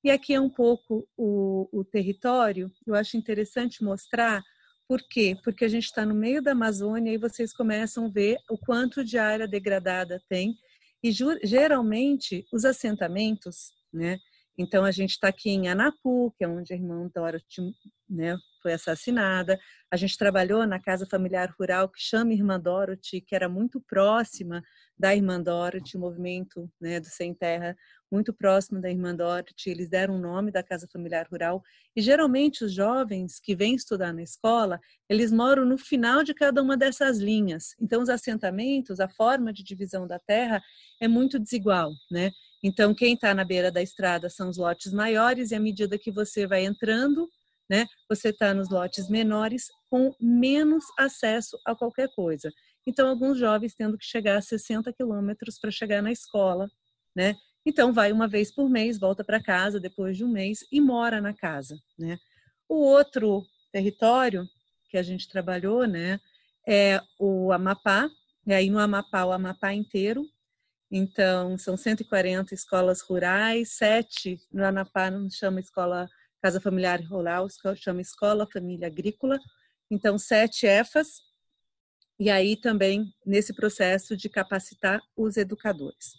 E aqui é um pouco o território. Eu acho interessante mostrar. Por quê? Porque a gente está no meio da Amazônia e vocês começam a ver o quanto de área degradada tem. E geralmente os assentamentos, né? Então a gente está aqui em Anapu, que é onde a irmã Dorothy, né, foi assassinada. A gente trabalhou na casa familiar rural que chama Irmã Dorothy, que era muito próxima da Irmã Dorothy, o movimento, né, do Sem Terra, muito próximo da Irmã Dorothy. Eles deram o nome da casa familiar rural. E geralmente os jovens que vêm estudar na escola, eles moram no final de cada uma dessas linhas. Então os assentamentos, a forma de divisão da terra é muito desigual, né? Então quem está na beira da estrada são os lotes maiores, e à medida que você vai entrando, né, você está nos lotes menores com menos acesso a qualquer coisa. Então alguns jovens tendo que chegar a 60 quilômetros para chegar na escola, né? Então vai uma vez por mês, volta para casa depois de um mês e mora na casa, né? O outro território que a gente trabalhou, né, é o Amapá. E aí no Amapá, o Amapá inteiro. Então são 140 escolas rurais, 7 no Amapá não chama escola Casa Familiar Rural, chama Escola Família Agrícola. Então 7 EFAs. E aí também nesse processo de capacitar os educadores.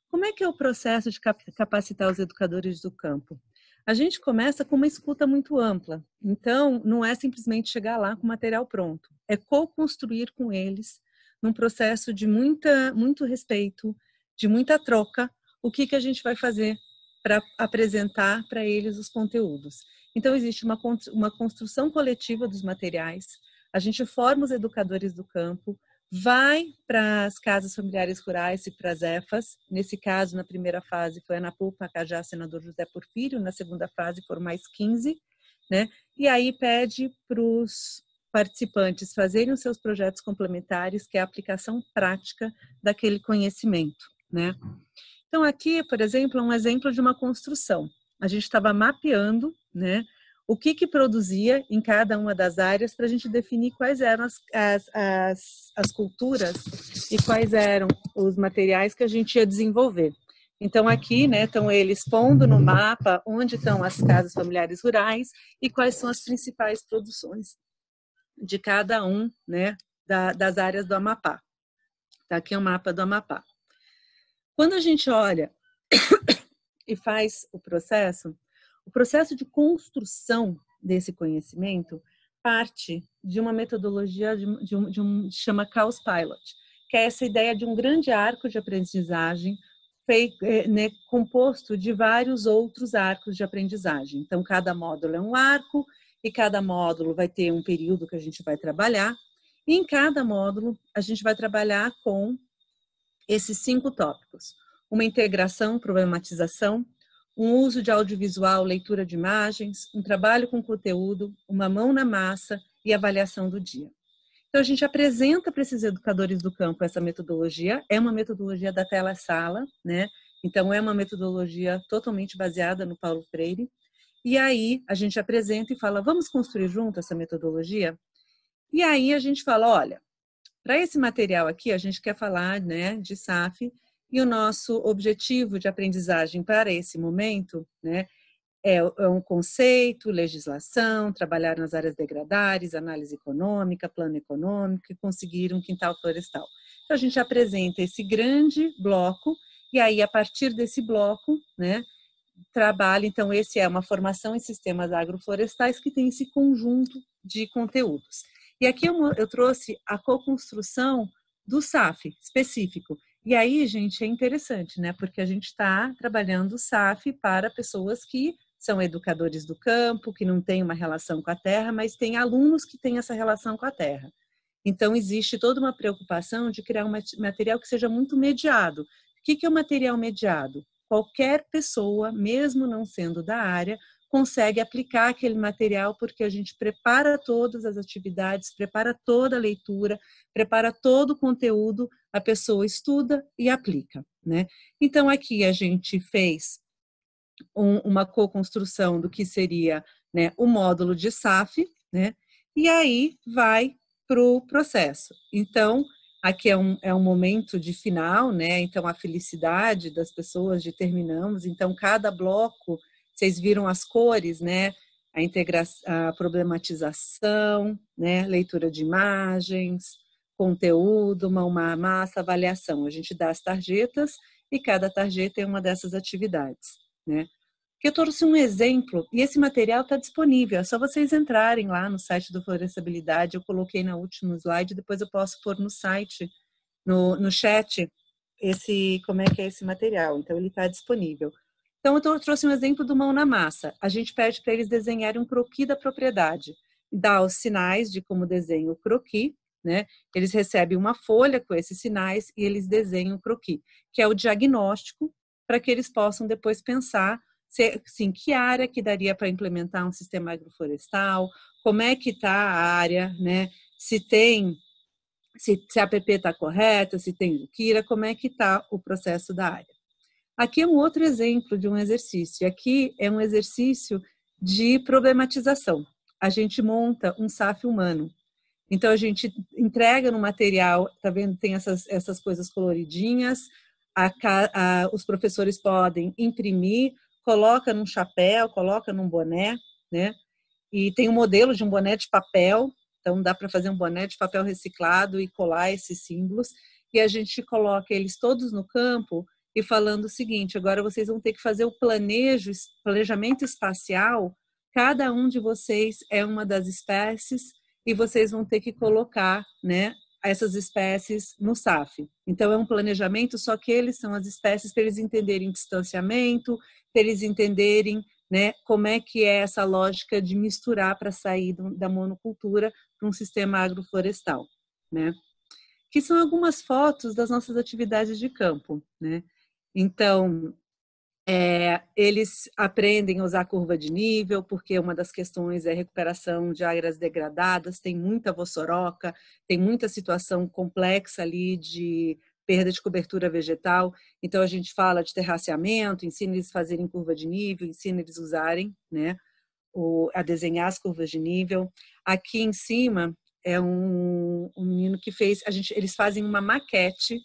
Como é que é o processo de capacitar os educadores do campo? A gente começa com uma escuta muito ampla. Então, não é simplesmente chegar lá com o material pronto. É co-construir com eles, num processo de muito respeito, de muita troca, o que a gente vai fazer para apresentar para eles os conteúdos. Então, existe uma construção coletiva dos materiais. A gente forma os educadores do campo, vai para as casas familiares rurais e para as EFAs. Nesse caso, na primeira fase foi Anapu, Pacajá, Senador José Porfírio. Na segunda fase foram mais 15. né? E aí pede para os participantes fazerem os seus projetos complementares, que é a aplicação prática daquele conhecimento, né? Então aqui, por exemplo, é um exemplo de uma construção. A gente estava mapeando, né, o que produzia em cada uma das áreas para a gente definir quais eram as culturas e quais eram os materiais que a gente ia desenvolver. Então aqui, né, estão eles pondo no mapa onde estão as casas familiares rurais e quais são as principais produções de cada um, né, das áreas do Amapá. Tá aqui o mapa do Amapá. Quando a gente olha e faz o processo de construção desse conhecimento parte de uma metodologia chama Caos Pilot, que é essa ideia de um grande arco de aprendizagem né, composto de vários outros arcos de aprendizagem. Então, cada módulo é um arco e cada módulo vai ter um período que a gente vai trabalhar. E em cada módulo, a gente vai trabalhar com esses 5 tópicos. Uma integração, problematização, um uso de audiovisual, leitura de imagens, um trabalho com conteúdo, uma mão na massa e avaliação do dia. Então, a gente apresenta para esses educadores do campo essa metodologia, é uma metodologia da tela-sala, né? Então, é uma metodologia totalmente baseada no Paulo Freire. E aí, a gente apresenta e fala, vamos construir junto essa metodologia? E aí, a gente fala, olha, para esse material aqui, a gente quer falar, né, de SAF, e o nosso objetivo de aprendizagem para esse momento, né, é um conceito, legislação, trabalhar nas áreas degradares, análise econômica, plano econômico e conseguir um quintal florestal. Então, a gente apresenta esse grande bloco e aí, a partir desse bloco, né, trabalha, então, esse é uma formação em sistemas agroflorestais que tem esse conjunto de conteúdos. E aqui eu trouxe a co-construção do SAF específico. E aí, gente, é interessante, né? Porque a gente está trabalhando o SAF para pessoas que são educadores do campo, que não têm uma relação com a terra, mas tem alunos que têm essa relação com a terra. Então, existe toda uma preocupação de criar um material que seja muito mediado. O que é o material mediado? Qualquer pessoa, mesmo não sendo da área, consegue aplicar aquele material porque a gente prepara todas as atividades, prepara toda a leitura, prepara todo o conteúdo, a pessoa estuda e aplica, né? Então, aqui a gente fez uma co-construção do que seria, né, o módulo de SAF, né? E aí vai para o processo. Então, aqui é um momento de final, né? Então, a felicidade das pessoas de terminamos. Então, cada bloco, vocês viram as cores, né? A integração, a problematização, né? Leitura de imagens, conteúdo, uma massa, avaliação. A gente dá as tarjetas e cada tarjeta é uma dessas atividades, né? Que eu trouxe um exemplo, e esse material está disponível, é só vocês entrarem lá no site do Florestabilidade, eu coloquei na última slide, depois eu posso pôr no site, no chat, como é que é esse material, então ele está disponível. Então eu trouxe um exemplo do mão na massa, a gente pede para eles desenharem um croquis da propriedade, dá os sinais de como desenha o croquis, né? Eles recebem uma folha com esses sinais e eles desenham o croquis, que é o diagnóstico para que eles possam depois pensar sim, que área que daria para implementar um sistema agroflorestal, como é que está a área, né? Se a APP está correta, se tem Juquira, como é que está o processo da área. Aqui é um outro exemplo de um exercício. Aqui é um exercício de problematização. A gente monta um SAF humano. Então, a gente entrega no material, tá vendo? Tem essas coisas coloridinhas, os professores podem imprimir, coloca num chapéu, coloca num boné, né? E tem um modelo de um boné de papel, então dá para fazer um boné de papel reciclado e colar esses símbolos. E a gente coloca eles todos no campo e falando o seguinte, agora vocês vão ter que fazer o planejamento espacial, cada um de vocês é uma das espécies e vocês vão ter que colocar, né, essas espécies no SAF. Então, é um planejamento, só que eles são as espécies para eles entenderem distanciamento, para eles entenderem, né, como é que é essa lógica de misturar para sair da monocultura para um sistema agroflorestal, né? Que são algumas fotos das nossas atividades de campo, né? Então, Eles aprendem a usar a curva de nível, porque uma das questões é recuperação de áreas degradadas, tem muita vossoroca, tem muita situação complexa ali de perda de cobertura vegetal. Então, a gente fala de terraceamento, ensina eles a fazerem curva de nível, ensina eles a usarem, né, a desenhar as curvas de nível. Aqui em cima é um menino que fez, eles fazem uma maquete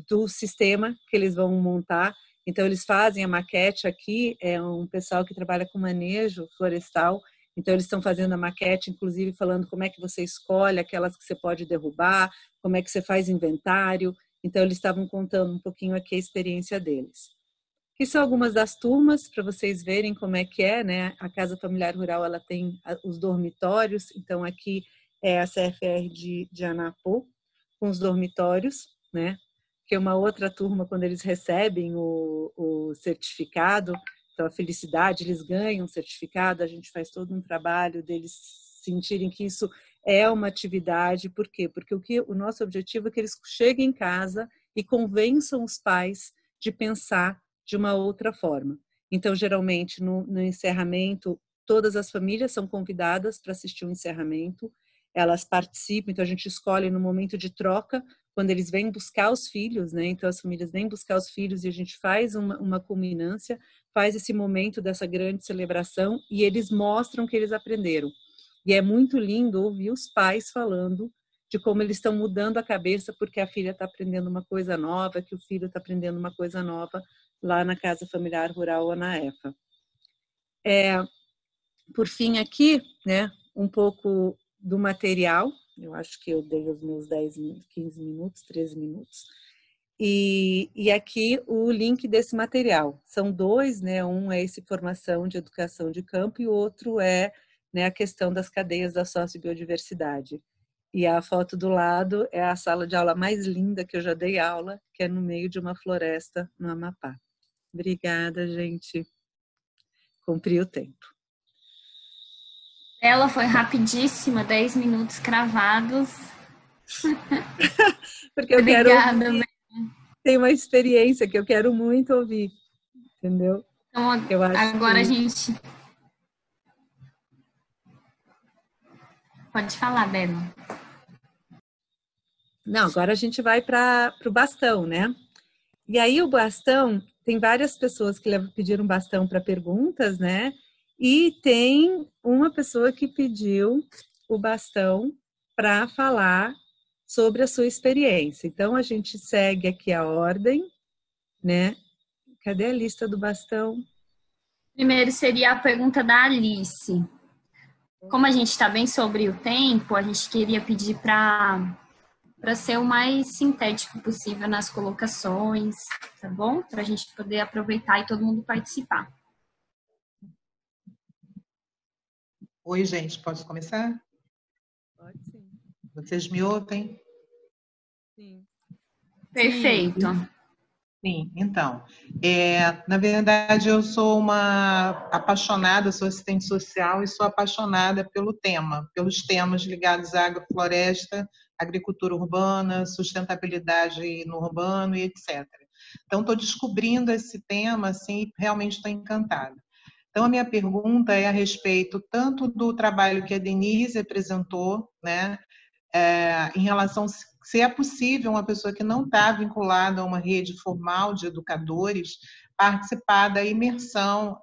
do sistema que eles vão montar. Então, eles fazem a maquete aqui, é um pessoal que trabalha com manejo florestal, então eles estão fazendo a maquete, inclusive falando como é que você escolhe aquelas que você pode derrubar, como é que você faz inventário. Então, eles estavam contando um pouquinho aqui a experiência deles. Aqui são algumas das turmas, para vocês verem como é que é, né? A Casa Familiar Rural, ela tem os dormitórios, então aqui é a CFR de Anapô, com os dormitórios, né? Que é uma outra turma, quando eles recebem o certificado, então a felicidade, eles ganham um certificado, a gente faz todo um trabalho deles sentirem que isso é uma atividade. Por quê? Porque o nosso objetivo é que eles cheguem em casa e convençam os pais de pensar de uma outra forma. Então, geralmente, no encerramento, todas as famílias são convidadas para assistir o encerramento, elas participam, então a gente escolhe no momento de troca, quando eles vêm buscar os filhos, né? Então as famílias vêm buscar os filhos e a gente faz uma culminância, faz esse momento dessa grande celebração e eles mostram que eles aprenderam. E é muito lindo ouvir os pais falando de como eles estão mudando a cabeça porque a filha está aprendendo uma coisa nova, que o filho está aprendendo uma coisa nova lá na Casa Familiar Rural ou na EFA. Por fim aqui, né, um pouco do material, eu acho que eu dei os meus 10, 15 minutos, 13 minutos, e aqui o link desse material. São dois, né, um é esse formação de educação de campo e o outro é, né, a questão das cadeias da sociobiodiversidade. E a foto do lado é a sala de aula mais linda que eu já dei aula, que é no meio de uma floresta no Amapá. Obrigada, gente. Cumpri o tempo. Ela foi rapidíssima, 10 minutos cravados. Porque eu Obrigada, quero ouvir. Tem uma experiência que eu quero muito ouvir, entendeu? Então, agora a gente... Pode falar, Bela. Não, agora a gente vai para o bastão, né? E aí o bastão, tem várias pessoas que pediram bastão para perguntas, né? E tem uma pessoa que pediu o bastão para falar sobre a sua experiência. Então, a gente segue aqui a ordem, né? Cadê a lista do bastão? Primeiro seria a pergunta da Alice. Como a gente está bem sobre o tempo, a gente queria pedir para ser o mais sintético possível nas colocações, tá bom? Para a gente poder aproveitar e todo mundo participar. Oi, gente, posso começar? Pode sim. Vocês me ouvem? Sim. Perfeito. Sim, então, na verdade eu sou uma apaixonada, sou assistente social e sou apaixonada pelo tema, pelos temas ligados à agrofloresta, agricultura urbana, sustentabilidade no urbano e etc. Então, estou descobrindo esse tema, assim, e realmente estou encantada. Então, a minha pergunta é a respeito tanto do trabalho que a Denise apresentou, né, em relação se é possível uma pessoa que não está vinculada a uma rede formal de educadores participar da imersão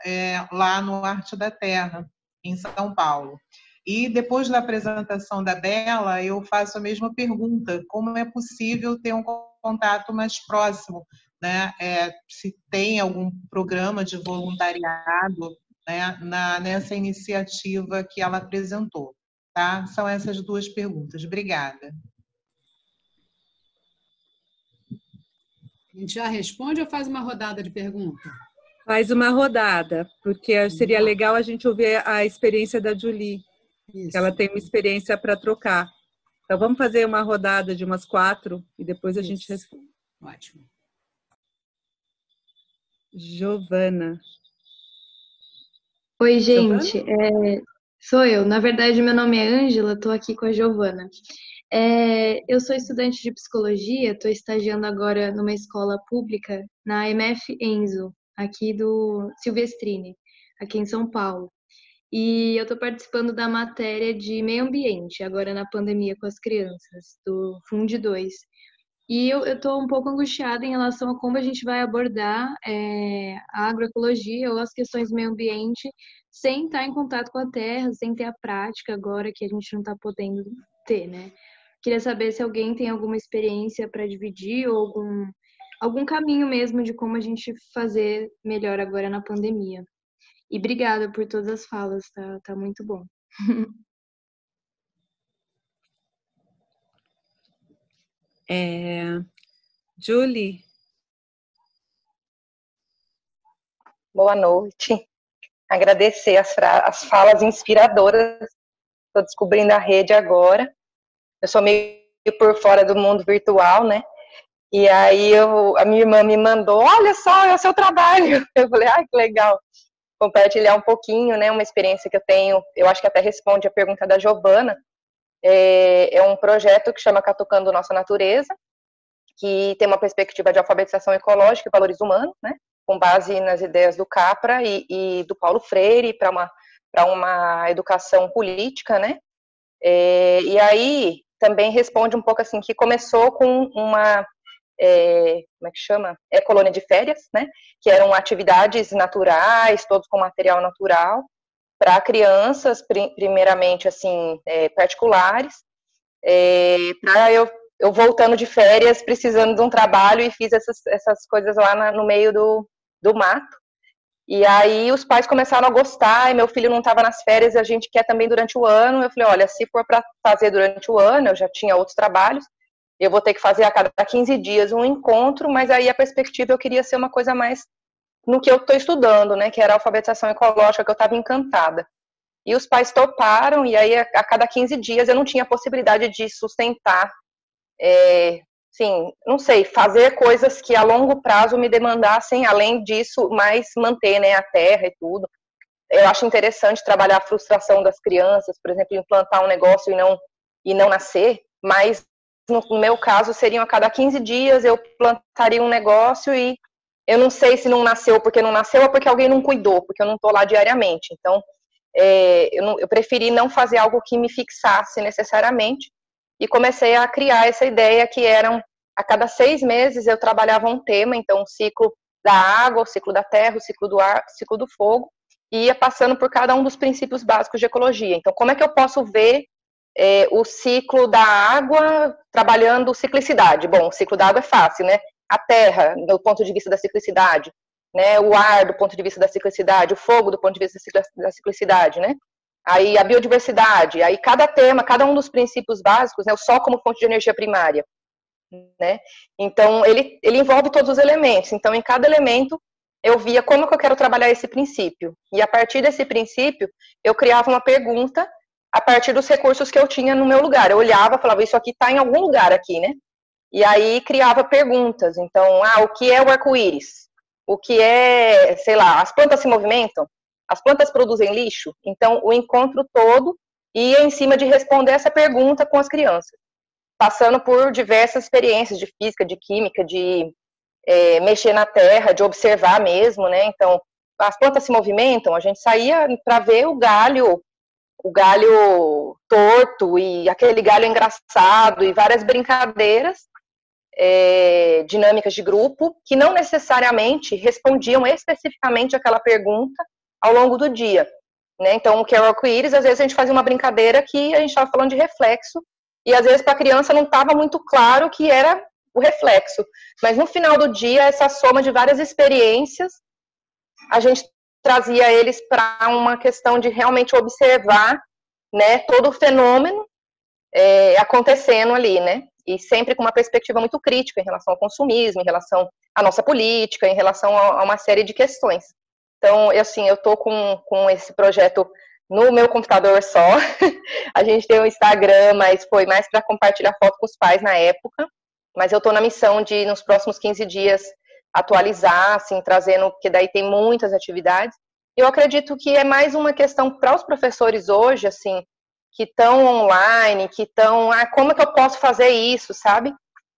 lá no Arte da Terra, em São Paulo. E depois da apresentação da Bela, eu faço a mesma pergunta, como é possível ter um contato mais próximo, né? Se tem algum programa de voluntariado, né, nessa iniciativa que ela apresentou. Tá? São essas duas perguntas. Obrigada. A gente já responde ou faz uma rodada de pergunta? Faz uma rodada, porque seria legal a gente ouvir a experiência da Julie, que ela tem uma experiência para trocar. Então, vamos fazer uma rodada de umas 4 e depois a gente responde. Ótimo. Giovana. Oi, gente. Sou eu. Na verdade, meu nome é Ângela, estou aqui com a Giovana. Eu sou estudante de psicologia, estou estagiando agora numa escola pública, na MF Enzo. aqui do Silvestrini, aqui em São Paulo. E eu estou participando da matéria de meio ambiente, agora na pandemia com as crianças, do Fund 2. E eu estou um pouco angustiada em relação a como a gente vai abordar a agroecologia ou as questões do meio ambiente sem estar em contato com a terra, sem ter a prática agora que a gente não está podendo ter, né? Queria saber se alguém tem alguma experiência para dividir ou algum caminho mesmo de como a gente fazer melhor agora na pandemia. E obrigada por todas as falas, tá muito bom. Julie? Boa noite. Agradecer as falas inspiradoras. Estou descobrindo a rede agora. Eu sou meio por fora do mundo virtual, né? E aí a minha irmã me mandou, olha só, é o seu trabalho. Eu falei, que legal. Compartilhar um pouquinho, né? Uma experiência que eu tenho, eu acho que até responde a pergunta da Giovana. É um projeto que chama Catucando Nossa Natureza, que tem uma perspectiva de alfabetização ecológica e valores humanos, né? Com base nas ideias do Capra e do Paulo Freire para uma educação política, né? E aí também responde um pouco assim, que começou com uma, como é que chama? Colônia de férias, né? Que eram atividades naturais, todos com material natural, para crianças, primeiramente, assim, particulares, para eu voltando de férias, precisando de um trabalho, e fiz essas coisas lá no meio do mato. E aí os pais começaram a gostar, e meu filho não estava nas férias, a gente quer também durante o ano. Eu falei, olha, se for para fazer durante o ano, eu já tinha outros trabalhos, eu vou ter que fazer a cada 15 dias um encontro, mas aí a perspectiva eu queria ser uma coisa mais no que eu estou estudando, né, que era a alfabetização ecológica, que eu estava encantada. E os pais toparam, e aí a cada 15 dias eu não tinha possibilidade de sustentar, sim, não sei, fazer coisas que a longo prazo me demandassem, além disso, mais manter, né, a terra e tudo. Eu acho interessante trabalhar a frustração das crianças, por exemplo, implantar um negócio e não nascer, mas no meu caso seriam a cada 15 dias eu plantaria um negócio e eu não sei se não nasceu porque não nasceu ou porque alguém não cuidou, porque eu não estou lá diariamente. Então, eu preferi não fazer algo que me fixasse necessariamente, e comecei a criar essa ideia que eram, a cada 6 meses eu trabalhava um tema, então o ciclo da água, o ciclo da terra, o ciclo do ar, o ciclo do fogo, e ia passando por cada um dos princípios básicos de ecologia. Então, como é que eu posso ver o ciclo da água trabalhando ciclicidade? Bom, o ciclo da água é fácil, né? A terra, do ponto de vista da ciclicidade, né? O ar, do ponto de vista da ciclicidade, o fogo, do ponto de vista da ciclicidade, né? Aí a biodiversidade, aí cada tema, cada um dos princípios básicos, né? O sol como fonte de energia primária, né? Então, ele envolve todos os elementos. Então, em cada elemento, eu via como que eu quero trabalhar esse princípio. E a partir desse princípio, eu criava uma pergunta a partir dos recursos que eu tinha no meu lugar. Eu olhava, falava, isso aqui está em algum lugar aqui, né? E aí criava perguntas. Então, o que é o arco-íris? O que é, sei lá, as plantas se movimentam? As plantas produzem lixo? Então, o encontro todo ia em cima de responder essa pergunta com as crianças, passando por diversas experiências de física, de química, de mexer na terra, de observar mesmo, né? Então, as plantas se movimentam, a gente saía para ver o galho torto e aquele galho engraçado e várias brincadeiras dinâmicas de grupo que não necessariamente respondiam especificamente àquela pergunta ao longo do dia, né? Então, o que é o arco-íris, às vezes a gente fazia uma brincadeira que a gente estava falando de reflexo, e às vezes para a criança não estava muito claro que era o reflexo, mas no final do dia, essa soma de várias experiências, a gente trazia eles para uma questão de realmente observar, né, todo o fenômeno acontecendo ali, né? E sempre com uma perspectiva muito crítica em relação ao consumismo, em relação à nossa política, em relação a uma série de questões. Então, assim, eu estou com esse projeto no meu computador só. A gente tem um Instagram, mas foi mais para compartilhar foto com os pais na época. Mas eu estou na missão de, nos próximos 15 dias, atualizar, assim, trazendo, porque daí tem muitas atividades. Eu acredito que é mais uma questão para os professores hoje, assim, que estão online, que estão, como é que eu posso fazer isso, sabe?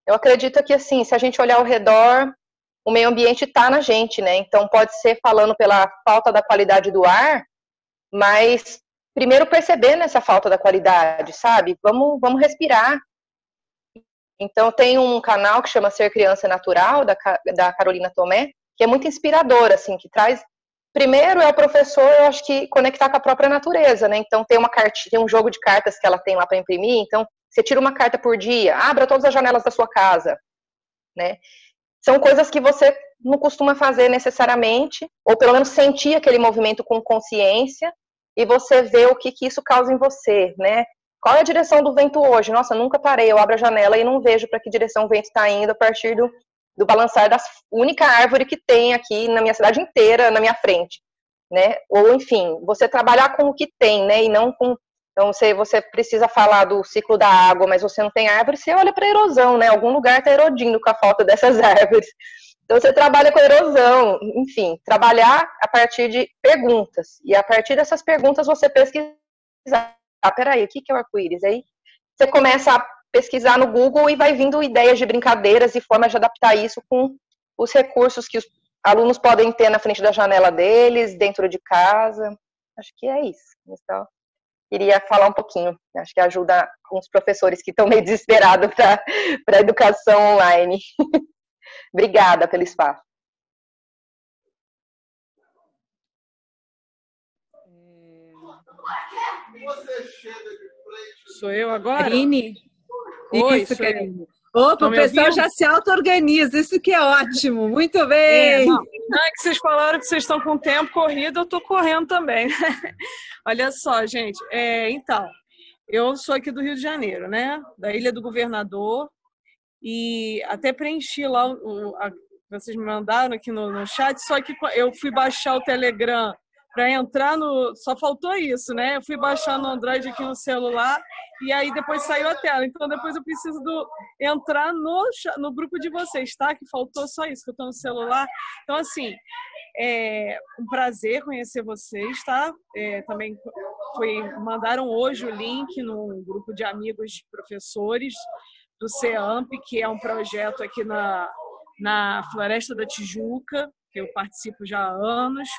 Eu acredito que, assim, se a gente olhar ao redor, o meio ambiente está na gente, né? Então, pode ser falando pela falta da qualidade do ar, mas primeiro percebendo essa falta da qualidade, sabe? Vamos respirar. Então, tem um canal que chama Ser Criança Natural, da Carolina Tomé, que é muito inspirador, assim, que traz... Primeiro é o professor, eu acho que conectar com a própria natureza, né? Então, tem um jogo de cartas que ela tem lá para imprimir, então, você tira uma carta por dia, abra todas as janelas da sua casa, né? São coisas que você não costuma fazer necessariamente, ou pelo menos sentir aquele movimento com consciência, e você vê o que isso causa em você, né? Qual é a direção do vento hoje? Nossa, nunca parei, eu abro a janela e não vejo para que direção o vento está indo a partir do balançar da única árvore que tem aqui na minha cidade inteira, na minha frente, né? Ou, enfim, você trabalhar com o que tem, né? E não com... Então, você precisa falar do ciclo da água, mas você não tem árvore, você olha para a erosão, né? Algum lugar está erodindo com a falta dessas árvores. Então, você trabalha com erosão, enfim, trabalhar a partir de perguntas. E a partir dessas perguntas, você pesquisar. Ah, peraí, o que é o arco-íris? Aí você começa a pesquisar no Google e vai vindo ideias de brincadeiras e formas de adaptar isso com os recursos que os alunos podem ter na frente da janela deles, dentro de casa. Acho que é isso. Então, queria falar um pouquinho. Acho que ajuda uns professores que estão meio desesperados para a educação online. Obrigada pelo espaço. Sou eu agora? Karine? Oi, Isso, sou eu. Karine. Opa, o pessoal já se auto-organiza, isso que é ótimo, muito bem! Não é que vocês falaram que vocês estão com tempo corrido, eu estou correndo também. Olha só, gente, então, eu sou aqui do Rio de Janeiro, né? Da Ilha do Governador, e até preenchi lá, vocês me mandaram aqui no chat, só que eu fui baixar o Telegram para entrar no... Só faltou isso, né? Eu fui baixar no Android aqui no celular e aí depois saiu a tela. Então depois eu preciso entrar no grupo de vocês, tá? Que faltou só isso, que eu estou no celular. Então, assim, é um prazer conhecer vocês, tá? Também mandaram hoje o link no grupo de amigos professores do CEAMP, que é um projeto aqui na Floresta da Tijuca, que eu participo já há anos.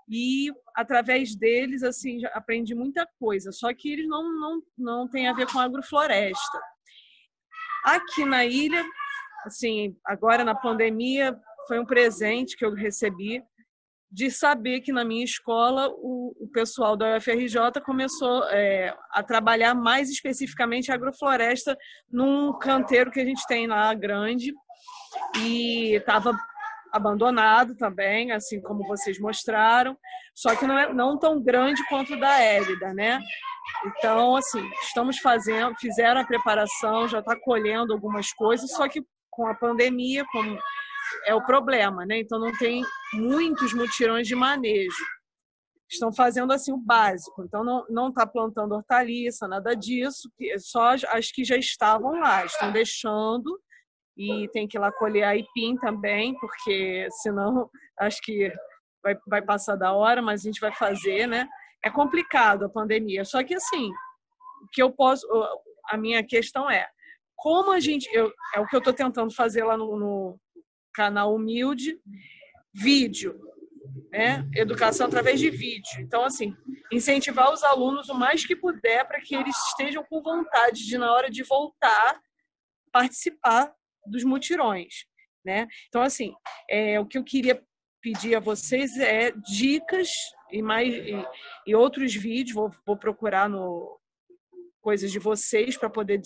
E através deles, assim, já aprendi muita coisa, só que eles não têm a ver com agrofloresta. Aqui na ilha, assim, agora na pandemia, foi um presente que eu recebi de saber que na minha escola o pessoal da UFRJ começou a trabalhar mais especificamente a agrofloresta num canteiro que a gente tem lá grande, e estava abandonado também, assim como vocês mostraram, só que não tão grande quanto o da Hélida, né? Então, assim, fizeram a preparação, já está colhendo algumas coisas, só que com a pandemia, como é o problema, né? Então não tem muitos mutirões de manejo. Estão fazendo assim o básico, então não está plantando hortaliça, nada disso, só as que já estavam lá, estão deixando. E tem que ir lá colher aipim também, porque senão acho que vai passar da hora, mas a gente vai fazer, né? É complicado a pandemia. Só que assim, a minha questão é como é o que eu estou tentando fazer lá no canal Humilde, vídeo, né? Educação através de vídeo. Então, assim, incentivar os alunos o mais que puder para que eles estejam com vontade de, na hora de voltar, participar dos mutirões, né? Então, assim, o que eu queria pedir a vocês é dicas e outros vídeos, vou procurar no coisas de vocês para poder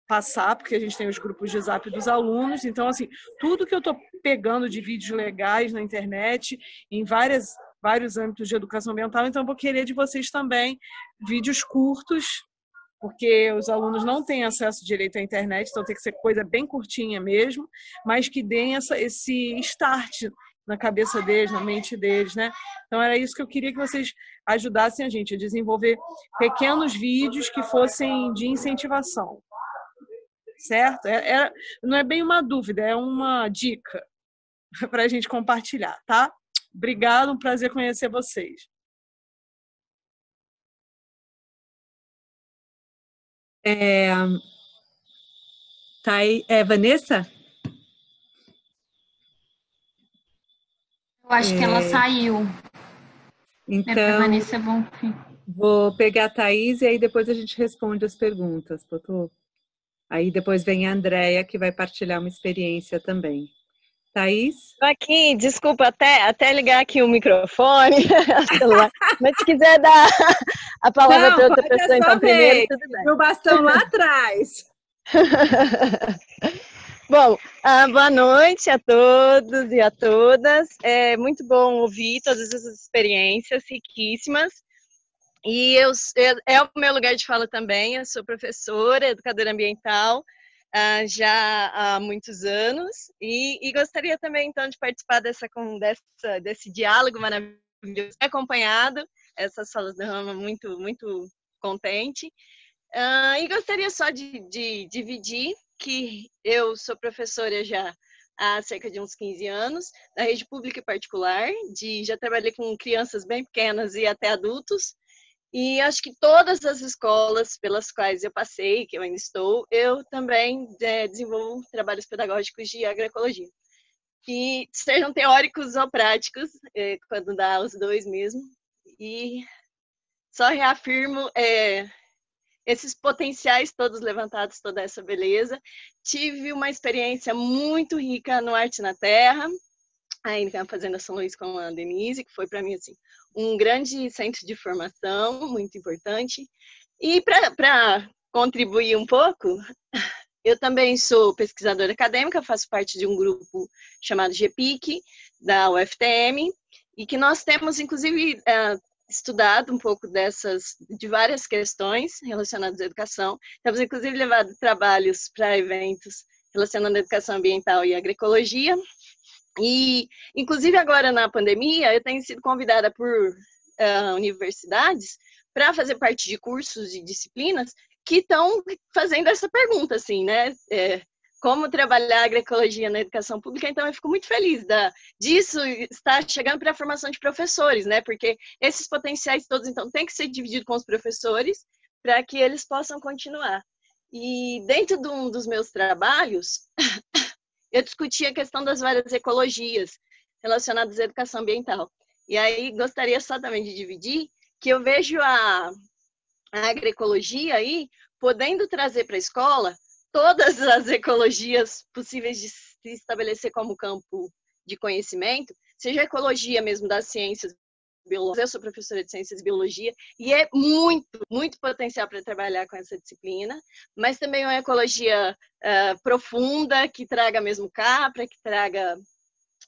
passar, porque a gente tem os grupos de zap dos alunos. Então, assim, tudo que eu estou pegando de vídeos legais na internet, em vários âmbitos de educação ambiental, então eu vou querer de vocês também vídeos curtos, porque os alunos não têm acesso direito à internet, então tem que ser coisa bem curtinha mesmo, mas que deem esse start na cabeça deles, na mente deles, né? Então era isso que eu queria que vocês ajudassem a gente a desenvolver pequenos vídeos que fossem de incentivação, certo? Não é bem uma dúvida, é uma dica para a gente compartilhar, tá? Obrigada, um prazer conhecer vocês. Tá aí, Vanessa? Eu acho que ela saiu. Então, Para Vanessa é bom. vou pegar a Thaís e aí depois a gente responde as perguntas, Potô. Aí depois vem a Andréia, que vai partilhar uma experiência também. Thaís? Aqui, desculpa, até ligar aqui o microfone, o celular. Mas se quiser dar a palavra para outra pessoa, então, primeiro, tudo bem. Meu bastão lá atrás. Bom, boa noite a todos e a todas. É muito bom ouvir todas essas experiências riquíssimas. E é o meu lugar de fala também. Eu sou professora, educadora ambiental, já há muitos anos. E gostaria também, então, de participar desse diálogo maravilhoso, acompanhado essas falas da Rama, muito, muito contente. E gostaria só de dividir que eu sou professora já há cerca de uns 15 anos, da rede pública e particular, já trabalhei com crianças bem pequenas e até adultos, e acho que todas as escolas pelas quais eu passei, que eu ainda estou, eu também desenvolvo trabalhos pedagógicos de agroecologia, que sejam teóricos ou práticos, quando dá os dois mesmo, e só reafirmo esses potenciais todos levantados, toda essa beleza. Tive uma experiência muito rica no Arte na Terra, aí na Fazenda São Luís com a Denise, que foi para mim assim, um grande centro de formação, muito importante. E para contribuir um pouco, eu também sou pesquisadora acadêmica, faço parte de um grupo chamado GPIC, da UFTM, e que nós temos, inclusive, estudado um pouco de várias questões relacionadas à educação. Temos, inclusive, levado trabalhos para eventos relacionados à educação ambiental e agroecologia. E, inclusive, agora na pandemia, eu tenho sido convidada por universidades para fazer parte de cursos e disciplinas que estão fazendo essa pergunta, assim, né? Como trabalhar a agroecologia na educação pública, então eu fico muito feliz disso estar chegando para a formação de professores, né? Porque esses potenciais todos, então, têm que ser divididos com os professores para que eles possam continuar. E dentro de um dos meus trabalhos, eu discuti a questão das várias ecologias relacionadas à educação ambiental. E aí gostaria só também de dividir que eu vejo a agroecologia aí podendo trazer para a escola todas as ecologias possíveis de se estabelecer como campo de conhecimento, seja a ecologia mesmo das ciências biológicas. Eu sou professora de ciências e biologia e é muito, muito potencial para trabalhar com essa disciplina, mas também uma ecologia profunda, que traga mesmo CAPRA, que traga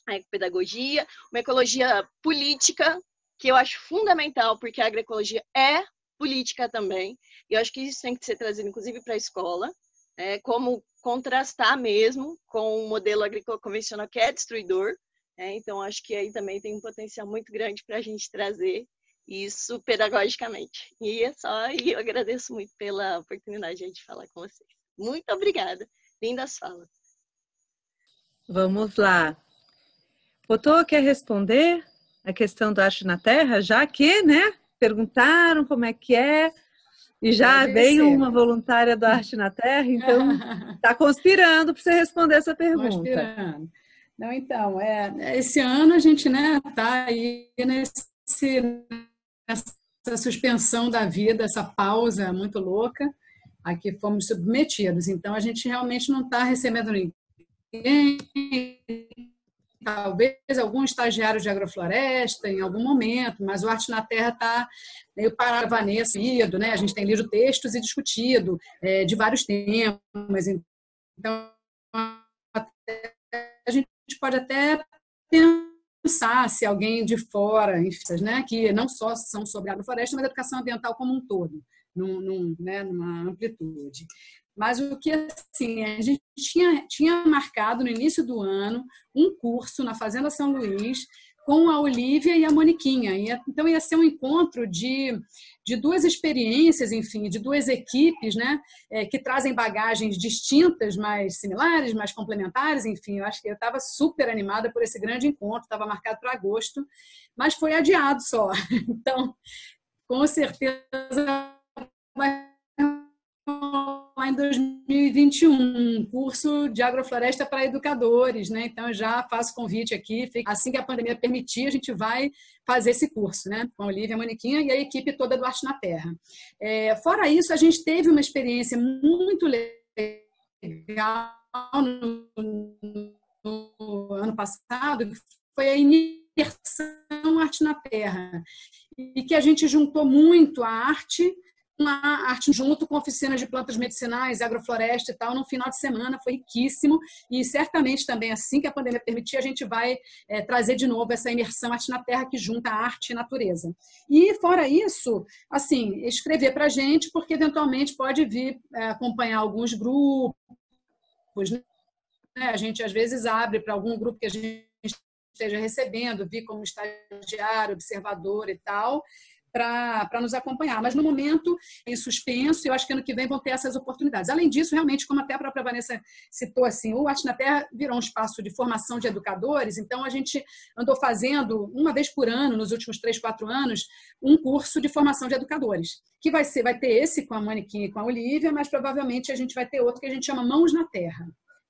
a ecopedagogia, uma ecologia política, que eu acho fundamental, porque a agroecologia é política também, e eu acho que isso tem que ser trazido, inclusive, para a escola, como contrastar mesmo com o modelo agrícola convencional que é destruidor. Então, acho que aí também tem um potencial muito grande para a gente trazer isso pedagogicamente. E é só, e eu agradeço muito pela oportunidade de falar com vocês. Muito obrigada. Lindas falas. Vamos lá. Potô, quer responder a questão do Arte na Terra? Já que, né, perguntaram como é que é, e já veio uma voluntária do Arte na Terra, então está conspirando para você responder essa pergunta. Conspirando. Não, então, esse ano a gente, né, está aí nessa suspensão da vida, essa pausa muito louca a que fomos submetidos. Então, a gente realmente não está recebendo ninguém, talvez algum estagiário de agrofloresta em algum momento, mas o Arte na Terra está meio parado, Vanessa, né? A gente tem lido textos e discutido de vários temas. Então, a gente pode até pensar se alguém de fora, né, que não só são sobre agrofloresta, mas educação ambiental como um todo, numa amplitude. Mas o que, assim, a gente tinha marcado no início do ano um curso na Fazenda São Luís com a Olívia e a Moniquinha. Então, ia ser um encontro de duas experiências, enfim, de duas equipes, né, que trazem bagagens distintas, mas similares, mais complementares, enfim. Eu acho que eu estava super animada por esse grande encontro, estava marcado para agosto, mas foi adiado só. Então, com certeza vai rolar em 2021, um curso de agrofloresta para educadores, né? Então, eu já faço convite aqui. Assim que a pandemia permitir, a gente vai fazer esse curso, né? Com a Olivia Moniquinha e a equipe toda do Arte na Terra. Fora isso, a gente teve uma experiência muito legal no ano passado, que foi a imersão Arte na Terra, e que a gente juntou muito a arte junto com oficinas de plantas medicinais, agrofloresta e tal, no final de semana, foi riquíssimo, e certamente também, assim que a pandemia permitir, a gente vai trazer de novo essa imersão Arte na Terra que junta arte e natureza. E, fora isso, assim, escrever para a gente, porque eventualmente pode vir acompanhar alguns grupos, né? A gente, às vezes, abre para algum grupo que a gente esteja recebendo, vir como estagiário, observador e tal, para nos acompanhar. Mas, no momento, em suspenso, eu acho que ano que vem vão ter essas oportunidades. Além disso, realmente, como até a própria Vanessa citou, assim, o Arte na Terra virou um espaço de formação de educadores, então a gente andou fazendo, uma vez por ano, nos últimos 3, 4 anos, um curso de formação de educadores, que vai ter esse com a Moniquinha e com a Olivia, mas provavelmente a gente vai ter outro que a gente chama Mãos na Terra.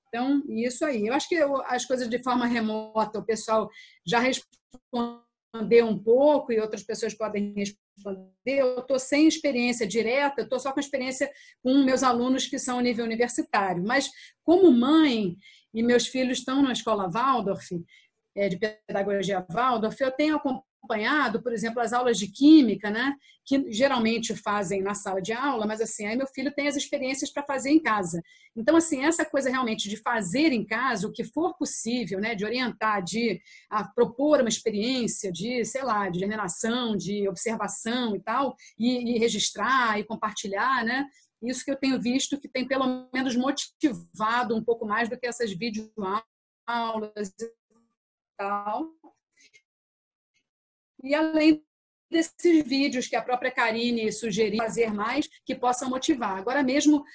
Então, isso aí. Eu acho que as coisas de forma remota, o pessoal já respondeu um pouco e outras pessoas podem responder. Eu estou sem experiência direta, eu estou só com experiência com meus alunos que são a nível universitário. Mas, como mãe, e meus filhos estão na escola Waldorf, de pedagogia Waldorf, eu tenho acompanhado, por exemplo, as aulas de química, né, que geralmente fazem na sala de aula, mas assim, aí meu filho tem as experiências para fazer em casa. Então, assim, essa coisa realmente de fazer em casa, o que for possível, né, de orientar, de propor uma experiência de, sei lá, de germinação, de observação e tal, e registrar e compartilhar, né, isso que eu tenho visto que tem pelo menos motivado um pouco mais do que essas videoaulas e tal. E além desses vídeos que a própria Karine sugeriu fazer mais, que possam motivar. Agora mesmo,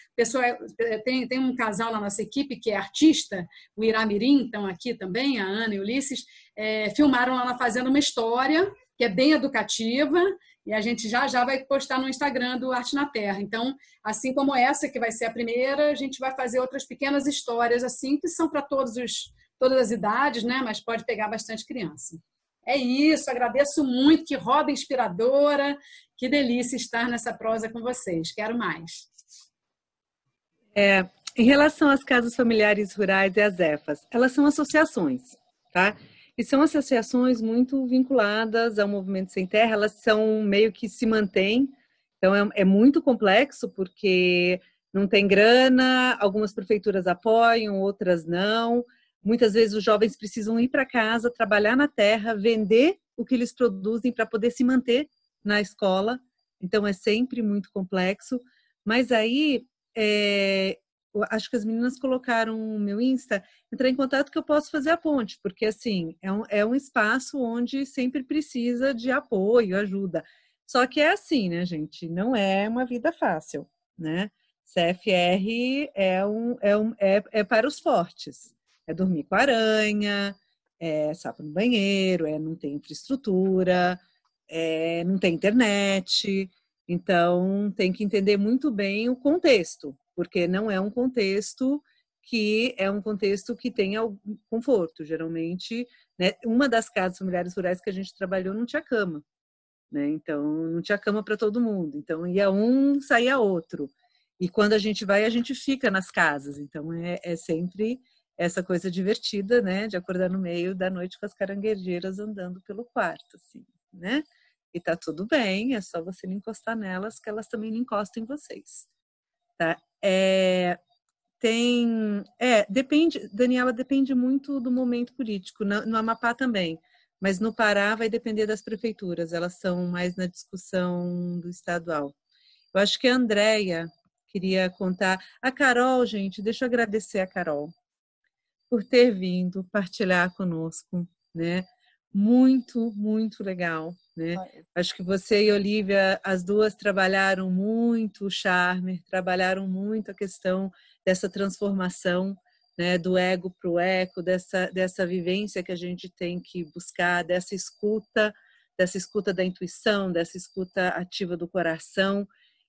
tem um casal na nossa equipe que é artista, o Iramirim, estão aqui também, a Ana e o Ulisses, filmaram lá fazendo uma história que é bem educativa, e a gente já vai postar no Instagram do Arte na Terra. Então, assim como essa, que vai ser a primeira, a gente vai fazer outras pequenas histórias assim, que são para todas as idades, né? Mas pode pegar bastante criança. É isso, agradeço muito, que roda inspiradora, que delícia estar nessa prosa com vocês, quero mais. Em relação às casas familiares rurais e às EFAs, elas são associações, tá? E são associações muito vinculadas ao Movimento Sem Terra, elas são meio que se mantêm, então é muito complexo, porque não tem grana, algumas prefeituras apoiam, outras não. Muitas vezes os jovens precisam ir para casa, trabalhar na terra, vender o que eles produzem para poder se manter na escola. Então, é sempre muito complexo. Mas aí, acho que as meninas colocaram no meu Insta, entrar em contato que eu posso fazer a ponte, porque assim, é um espaço onde sempre precisa de apoio, ajuda. Só que é assim, né, gente? Não é uma vida fácil, né? CFR é para os fortes. É dormir com aranha, é sapo no banheiro, não tem infraestrutura, não tem internet. Então, tem que entender muito bem o contexto, porque não é um contexto que tenha conforto. Geralmente, né, uma das casas familiares rurais que a gente trabalhou não tinha cama, né? Então, não tinha cama para todo mundo. Então, ia um, saía outro. E quando a gente vai, a gente fica nas casas. Então, é sempre essa coisa divertida, né, de acordar no meio da noite com as caranguejeiras andando pelo quarto, assim, né? E tá tudo bem, é só você não encostar nelas, que elas também não encostam em vocês, tá? Depende, Daniela, depende muito do momento político, no Amapá também, mas no Pará vai depender das prefeituras, elas são mais na discussão do estadual. Eu acho que a Andréia queria contar. A Carol, gente, deixa eu agradecer a Carol por ter vindo partilhar conosco, né? Muito, muito legal, né? Acho que você e Olivia, as duas trabalharam muito o charme, trabalharam muito a questão dessa transformação, né, do ego para o eco, dessa vivência que a gente tem que buscar, dessa escuta da intuição, dessa escuta ativa do coração.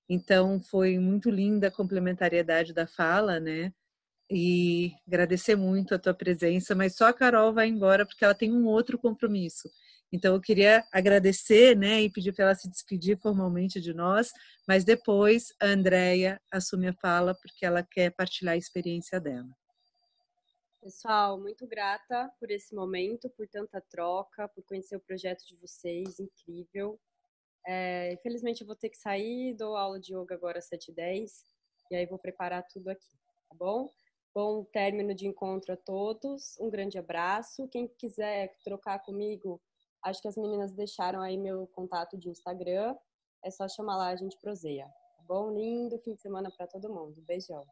Então, foi muito linda a complementariedade da fala, né? E agradecer muito a tua presença, mas só a Carol vai embora porque ela tem um outro compromisso. Então, eu queria agradecer, né, e pedir para ela se despedir formalmente de nós, mas depois a Andréia assume a fala porque ela quer partilhar a experiência dela. Pessoal, muito grata por esse momento, por tanta troca, por conhecer o projeto de vocês, incrível. Infelizmente, eu vou ter que sair, dou aula de yoga agora às 7h10, e aí vou preparar tudo aqui, tá bom? Bom término de encontro a todos, um grande abraço. Quem quiser trocar comigo, acho que as meninas deixaram aí meu contato de Instagram, é só chamar lá, a gente proseia, tá bom? Lindo fim de semana para todo mundo. Beijão.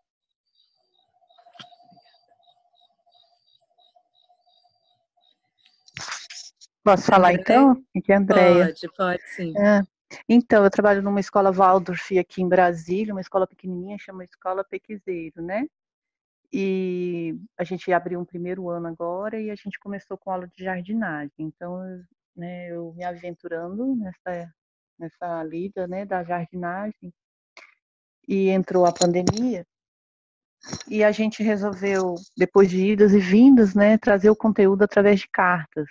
Posso falar então? Aqui é a Andréia. Pode sim. Então, eu trabalho numa escola Waldorf aqui em Brasília, uma escola pequenininha, chama Escola Pequizeiro, né? E a gente abriu um primeiro ano agora e a gente começou com aula de jardinagem. Então, né, eu me aventurando nessa lida, né, da jardinagem, e entrou a pandemia, e a gente resolveu, depois de idas e vindas, né, trazer o conteúdo através de cartas.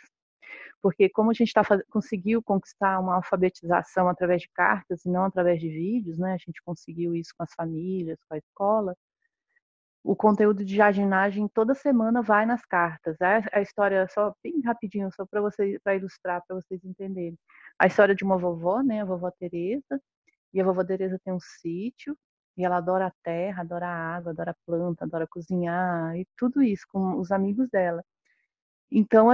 Porque como a gente conseguiu conquistar uma alfabetização através de cartas e não através de vídeos, né, a gente conseguiu isso com as famílias, com a escola, o conteúdo de jardinagem toda semana vai nas cartas. A história, só bem rapidinho, só para ilustrar, para vocês entenderem. A história de uma vovó, né, a vovó Teresa, e a vovó Teresa tem um sítio, e ela adora a terra, adora a água, adora a planta, adora cozinhar, e tudo isso com os amigos dela. Então,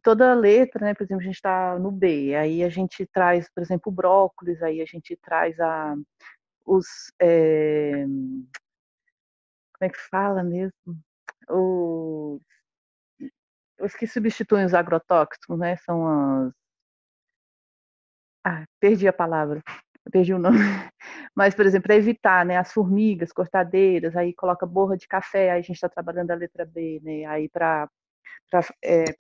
toda letra, né, por exemplo, a gente está no B, aí a gente traz, por exemplo, o brócolis, aí a gente traz como é que fala mesmo? Os que substituem os agrotóxicos, né? São as... perdi a palavra, perdi o nome. Mas, por exemplo, para evitar, né, as formigas, cortadeiras, aí coloca borra de café, aí a gente está trabalhando a letra B, né? Aí para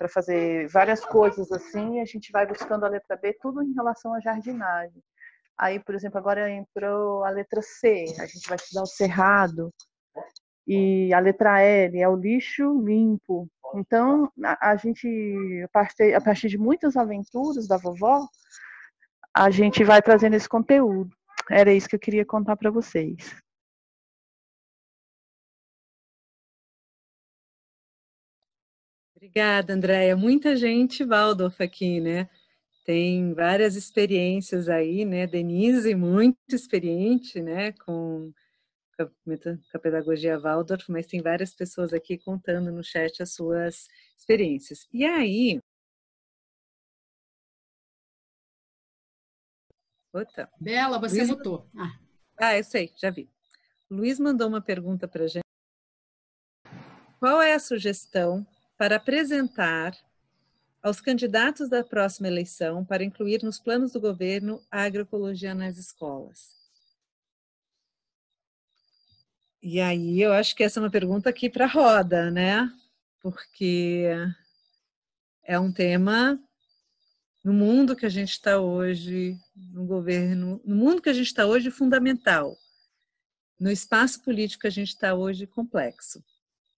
fazer várias coisas assim, a gente vai buscando a letra B, tudo em relação à jardinagem. Aí, por exemplo, agora entrou a letra C, a gente vai estudar o cerrado. E a letra L é o lixo limpo. Então, a gente, a partir de muitas aventuras da vovó, a gente vai trazendo esse conteúdo. Era isso que eu queria contar para vocês. Obrigada, Andréia. Muita gente Waldorf aqui, né? Tem várias experiências aí, né? Denise, muito experiente, né? Com a pedagogia Waldorf, mas tem várias pessoas aqui contando no chat as suas experiências. E aí... Bela, você mutou. Eu sei, já vi. Luiz mandou uma pergunta para a gente. Qual é a sugestão para apresentar aos candidatos da próxima eleição para incluir nos planos do governo a agroecologia nas escolas? E aí, eu acho que essa é uma pergunta aqui para a roda, né? Porque é um tema no mundo que a gente está hoje, no governo, no mundo que a gente está hoje, fundamental. No espaço político que a gente está hoje, complexo.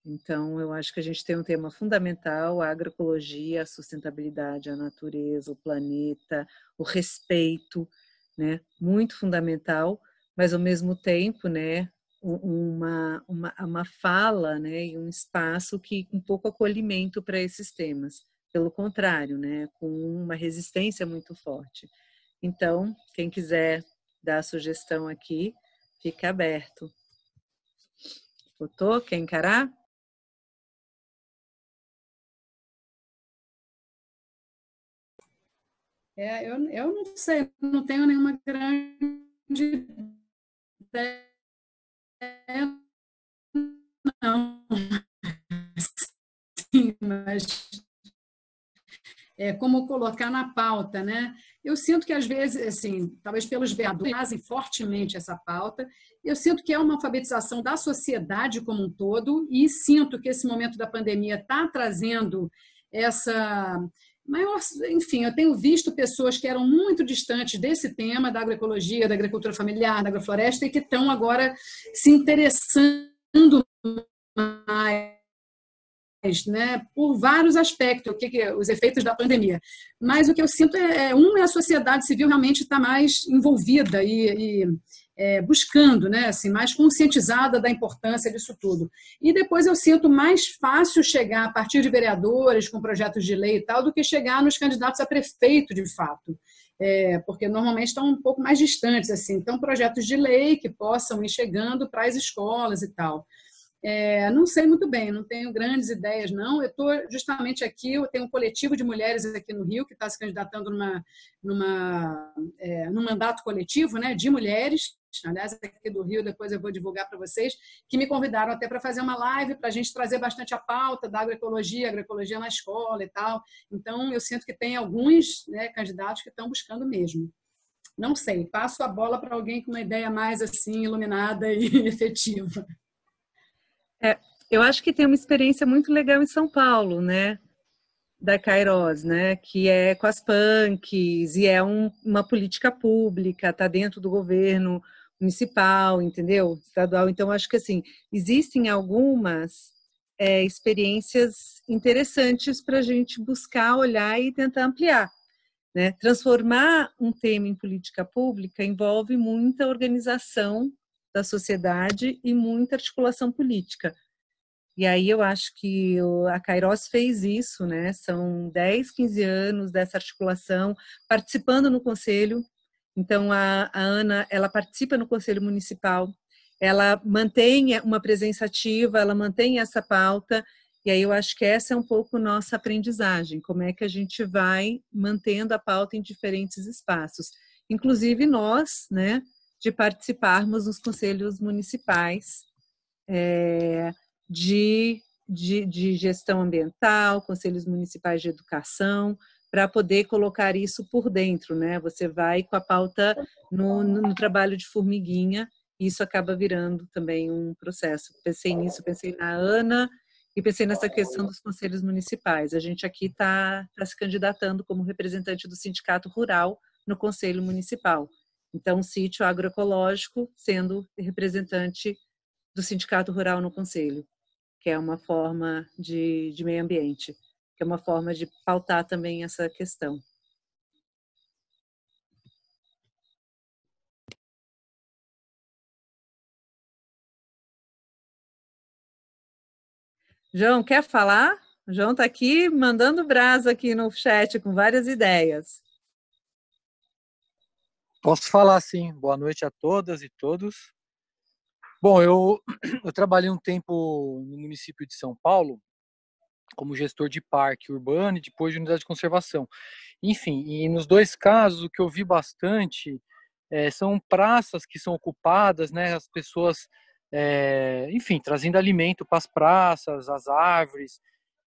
Então, eu acho que a gente tem um tema fundamental, a agroecologia, a sustentabilidade, a natureza, o planeta, o respeito, né? Muito fundamental, mas ao mesmo tempo, né? Uma fala, né, e um espaço que um pouco acolhimento para esses temas, pelo contrário, né, com uma resistência muito forte. Então, quem quiser dar a sugestão aqui, fica aberto. Botou? Quer encarar? Eu não sei, não tenho nenhuma grande ideia, não. Sim, mas como colocar na pauta, né? Eu sinto que, às vezes, assim, talvez pelos vereadores trazem fortemente essa pauta, eu sinto que é uma alfabetização da sociedade como um todo e sinto que esse momento da pandemia está trazendo enfim, eu tenho visto pessoas que eram muito distantes desse tema da agroecologia, da agricultura familiar, da agrofloresta, e que estão agora se interessando mais, né, por vários aspectos, os efeitos da pandemia. Mas o que eu sinto é a sociedade civil realmente está mais envolvida e buscando, né, assim, mais conscientizada da importância disso tudo. E depois eu sinto mais fácil chegar a partir de vereadores com projetos de lei e tal, do que chegar nos candidatos a prefeito, de fato. Porque normalmente estão um pouco mais distantes, assim. Então, projetos de lei que possam ir chegando para as escolas e tal. Não sei muito bem, não tenho grandes ideias, não. Eu estou justamente aqui, eu tenho um coletivo de mulheres aqui no Rio que está se candidatando num mandato coletivo, né, de mulheres. Aliás, aqui do Rio, depois eu vou divulgar para vocês, que me convidaram até para fazer uma live para a gente trazer bastante a pauta da agroecologia na escola e tal. Então, eu sinto que tem alguns, né, candidatos que estão buscando mesmo. Não sei, passo a bola para alguém com uma ideia mais assim, iluminada e efetiva. Eu acho que tem uma experiência muito legal em São Paulo, né? Da Kairos, né? Que é com as punks, e é uma política pública, está dentro do governo municipal, entendeu? Estadual. Então, acho que assim, existem algumas experiências interessantes para a gente buscar, olhar e tentar ampliar. Né? Transformar um tema em política pública envolve muita organização da sociedade e muita articulação política. E aí eu acho que a Kairos fez isso, né? São 10, 15 anos dessa articulação, participando no conselho. Então, a Ana, ela participa no conselho municipal, ela mantém uma presença ativa, ela mantém essa pauta, e aí eu acho que essa é um pouco nossa aprendizagem, como é que a gente vai mantendo a pauta em diferentes espaços. Inclusive nós, né, de participarmos nos conselhos municipais, de gestão ambiental, conselhos municipais de educação, para poder colocar isso por dentro, né? Você vai com a pauta no trabalho de formiguinha, e isso acaba virando também um processo. Pensei nisso, pensei na Ana, e pensei nessa questão dos conselhos municipais. A gente aqui está se candidatando como representante do sindicato rural no conselho municipal. Então, o sítio agroecológico sendo representante do sindicato rural no conselho, que é uma forma de meio ambiente, que é uma forma de pautar também essa questão. João, quer falar? O João está aqui mandando brasa aqui no chat com várias ideias. Posso falar, sim. Boa noite a todas e todos. Bom, eu trabalhei um tempo no município de São Paulo como gestor de parque urbano e depois de unidade de conservação. Enfim, e nos dois casos, o que eu vi bastante são praças que são ocupadas, né? As pessoas, enfim, trazendo alimento para as praças, as árvores,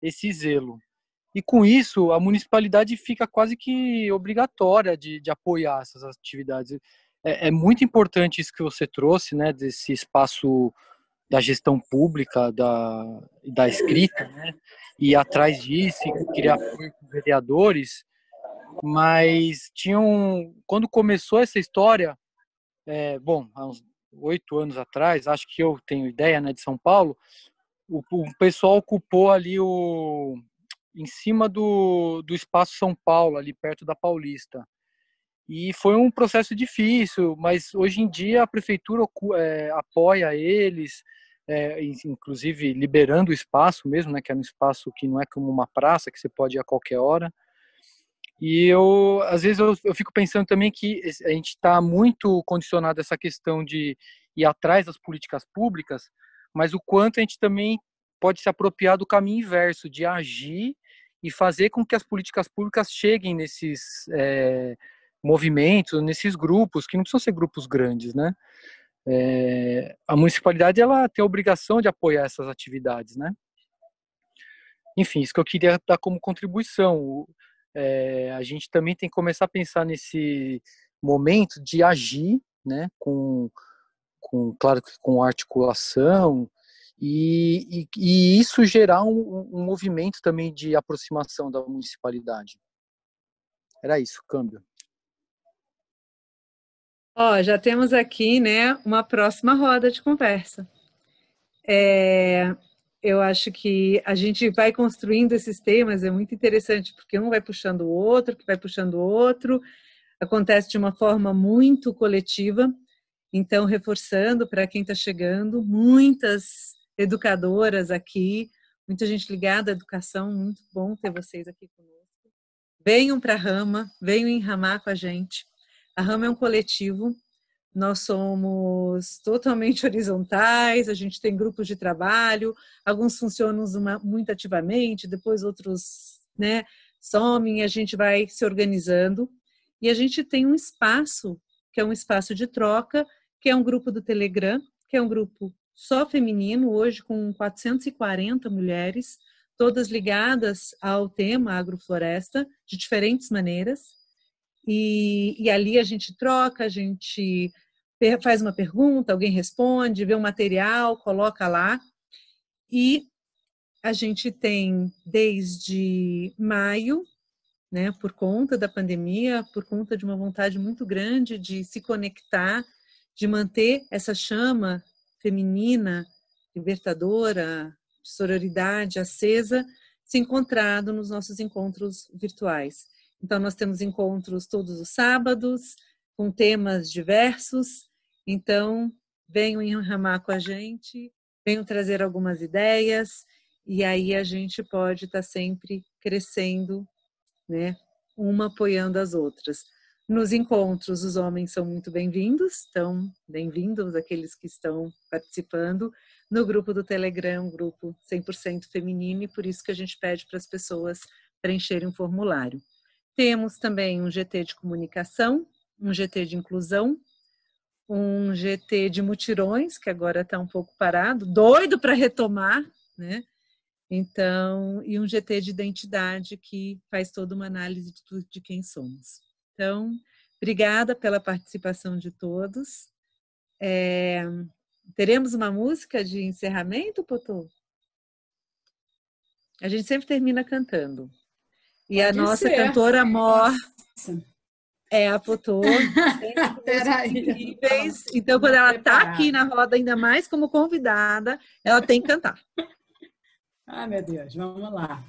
esse zelo. E com isso, a municipalidade fica quase que obrigatória de apoiar essas atividades. É muito importante isso que você trouxe, né, desse espaço da gestão pública, da escrita, né, e atrás disso, e criar apoio com vereadores, mas quando começou essa história, bom, há uns 8 anos atrás, acho que eu tenho ideia, né, de São Paulo, o pessoal ocupou ali em cima do Espaço São Paulo, ali perto da Paulista. E foi um processo difícil, mas hoje em dia a prefeitura apoia eles, inclusive liberando o espaço mesmo, né, que é um espaço que não é como uma praça, que você pode ir a qualquer hora. E às vezes eu fico pensando também que a gente está muito condicionado a essa questão de ir atrás das políticas públicas, mas o quanto a gente também pode se apropriar do caminho inverso, de agir e fazer com que as políticas públicas cheguem nesses movimentos, nesses grupos, que não precisam ser grupos grandes, né? A municipalidade, ela tem a obrigação de apoiar essas atividades, né? Enfim, isso que eu queria dar como contribuição. A gente também tem que começar a pensar nesse momento de agir, né? Claro que com articulação, e isso gerar um movimento também de aproximação da municipalidade. Era isso, câmbio. Ó, já temos aqui, né, uma próxima roda de conversa. Eu acho que a gente vai construindo esses temas, é muito interessante, porque um vai puxando o outro, que vai puxando o outro, acontece de uma forma muito coletiva. Então, reforçando para quem está chegando, muitas educadoras aqui, muita gente ligada à educação, muito bom ter vocês aqui conosco. Venham para a Rama, venham enramar com a gente. A Rama é um coletivo, nós somos totalmente horizontais, a gente tem grupos de trabalho, alguns funcionam muito ativamente, depois outros, né, somem, a gente vai se organizando. E a gente tem um espaço, que é um espaço de troca, que é um grupo do Telegram, que é um grupo só feminino, hoje com 440 mulheres, todas ligadas ao tema agrofloresta, de diferentes maneiras. E ali a gente troca, a gente faz uma pergunta, alguém responde, vê um material, coloca lá. E a gente tem, desde maio, né, por conta da pandemia, por conta de uma vontade muito grande de se conectar, de manter essa chama feminina, libertadora, de sororidade acesa, se encontrado nos nossos encontros virtuais. Então, nós temos encontros todos os sábados, com temas diversos. Então, venham enramar com a gente, venham trazer algumas ideias, e aí a gente pode estar sempre crescendo, né, uma apoiando as outras. Nos encontros, os homens são muito bem-vindos, então, bem-vindos aqueles que estão participando. No grupo do Telegram, um grupo 100% feminino, e por isso que a gente pede para as pessoas preencherem um formulário. Temos também um GT de comunicação, um GT de inclusão, um GT de mutirões, que agora está um pouco parado, doido para retomar, né? Então, e um GT de identidade que faz toda uma análise de quem somos. Então, obrigada pela participação de todos. Teremos uma música de encerramento, Potô? A gente sempre termina cantando. E pode a nossa ser. cantora mor é a Potô. Então, quando ela está aqui na roda, ainda mais como convidada, ela tem que cantar. Ah, meu Deus, vamos lá.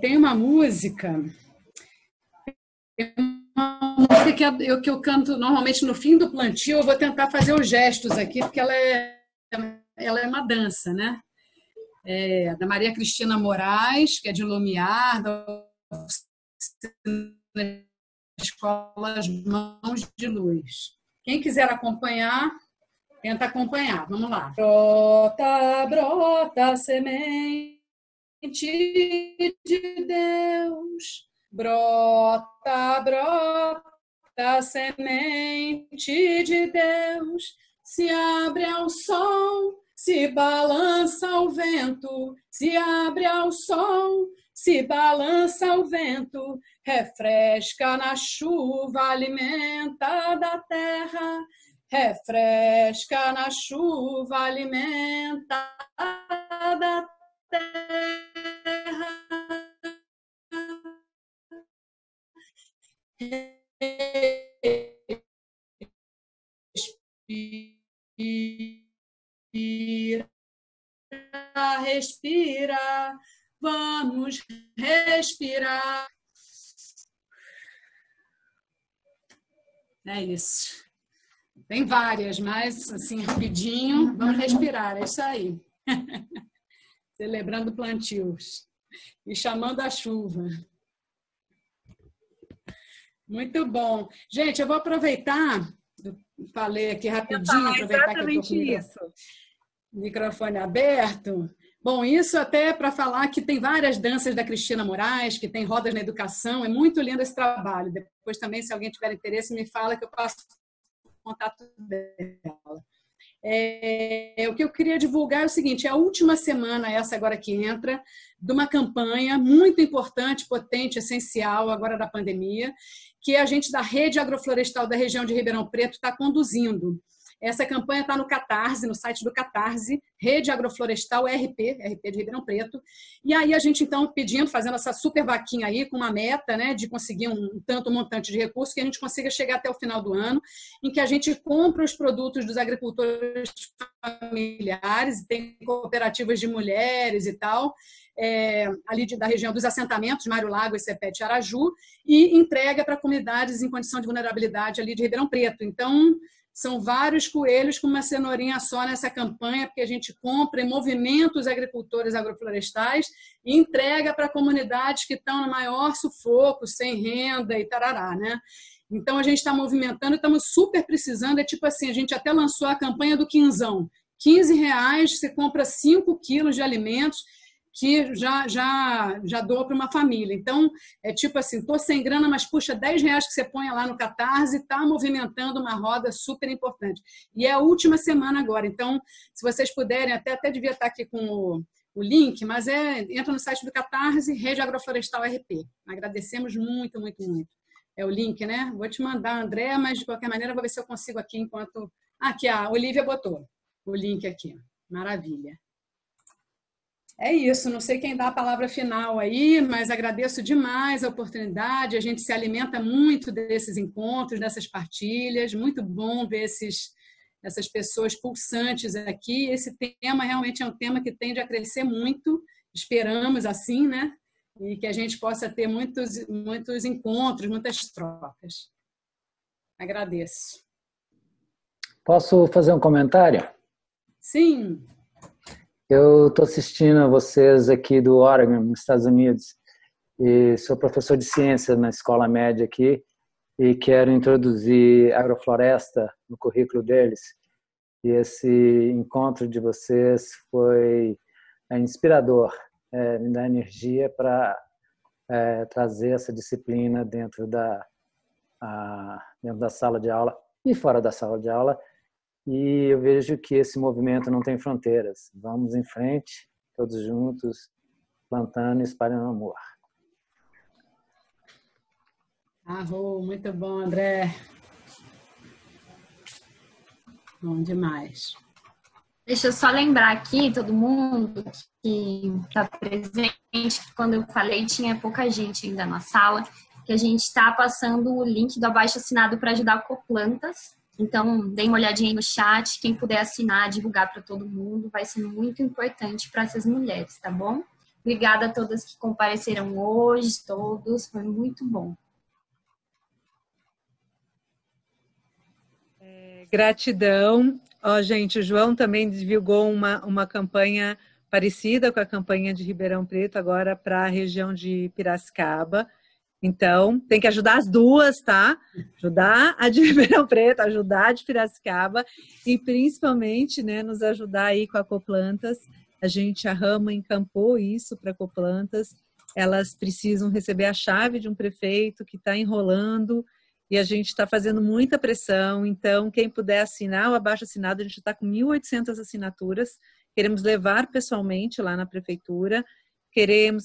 Tem uma música que eu canto normalmente no fim do plantio. Eu vou tentar fazer os gestos aqui, porque ela é uma dança, né? Da Maria Cristina Moraes, que é de Lumiar, da Escola As Mãos de Luz. Quem quiser acompanhar, tenta acompanhar. Vamos lá. Brota, brota, semente de Deus. Brota, brota, semente de Deus. Se abre ao sol, se balança ao vento. Se abre ao sol, se balança ao vento. Refresca na chuva, alimenta da terra. Refresca na chuva, alimenta da terra. Respira, respira, vamos respirar. É isso. Tem várias, mas assim, rapidinho, vamos respirar, é isso aí. Celebrando plantios e chamando a chuva. Muito bom. Gente, eu vou aproveitar, eu falei aqui rapidinho, aproveitar que eu estou com o microfone aberto. Bom, isso até para falar que tem várias danças da Cristina Moraes, que tem rodas na educação, é muito lindo esse trabalho. Depois também, se alguém tiver interesse, me fala que eu passo o contato dela. O que eu queria divulgar é o seguinte, é a última semana, essa agora que entra, de uma campanha muito importante, potente, essencial agora da pandemia, que a gente da Rede Agroflorestal da região de Ribeirão Preto está conduzindo. Essa campanha está no Catarse, no site do Catarse, Rede Agroflorestal RP de Ribeirão Preto. E aí a gente, então, fazendo essa super vaquinha aí, com uma meta, né, de conseguir um tanto montante de recursos que a gente consiga chegar até o final do ano, em que a gente compra os produtos dos agricultores familiares, tem cooperativas de mulheres e tal, ali da região dos assentamentos, Mário Lago, Cepete e Araju, e entrega para comunidades em condição de vulnerabilidade ali de Ribeirão Preto. Então, são vários coelhos com uma cenourinha só nessa campanha, porque a gente compra e movimenta os agricultores agroflorestais e entrega para comunidades que estão no maior sufoco, sem renda e tarará, né? Então, a gente está movimentando e estamos super precisando. É tipo assim, a gente até lançou a campanha do quinzão. R$15, você compra 5 quilos de alimentos que já doa para uma família. Então, é tipo assim, estou sem grana, mas puxa, R$10 que você põe lá no Catarse, está movimentando uma roda super importante. E é a última semana agora. Então, se vocês puderem, até devia estar aqui com o link, mas entra no site do Catarse, Rede Agroflorestal RP. Agradecemos muito, muito, muito. É o link, né? Vou te mandar, André, mas de qualquer maneira vou ver se eu consigo aqui enquanto... Aqui, a Olivia botou o link aqui. Maravilha. É isso, não sei quem dá a palavra final aí, mas agradeço demais a oportunidade. A gente se alimenta muito desses encontros, dessas partilhas. Muito bom ver essas pessoas pulsantes aqui. Esse tema realmente é um tema que tende a crescer muito. Esperamos assim, né? E que a gente possa ter muitos encontros, muitas trocas. Agradeço. Posso fazer um comentário? Sim. Eu estou assistindo a vocês aqui do Oregon, nos Estados Unidos, e sou professor de ciência na escola média aqui e quero introduzir agrofloresta no currículo deles. E esse encontro de vocês foi inspirador, me dá energia para trazer essa disciplina dentro da sala de aula e fora da sala de aula. E eu vejo que esse movimento não tem fronteiras. Vamos em frente, todos juntos, plantando e espalhando amor. Muito bom, André. Bom demais. Deixa eu só lembrar aqui, todo mundo que está presente, que quando eu falei tinha pouca gente ainda na sala, que a gente está passando o link do abaixo-assinado para ajudar a Coplantas. Então, dê uma olhadinha aí no chat, quem puder assinar, divulgar para todo mundo, vai ser muito importante para essas mulheres, tá bom? Obrigada a todas que compareceram hoje, todos, foi muito bom. Gratidão. Gente, o João também divulgou uma campanha parecida com a campanha de Ribeirão Preto, agora para a região de Piracicaba. Então, tem que ajudar as duas, tá? Ajudar a de Ribeirão Preto, ajudar a de Piracicaba e principalmente, né, nos ajudar aí com a Coplantas. A gente, a Rama encampou isso para Coplantas. Elas precisam receber a chave de um prefeito que está enrolando e a gente está fazendo muita pressão. Então, quem puder assinar o abaixo-assinado, a gente está com 1.800 assinaturas. Queremos levar pessoalmente lá na prefeitura.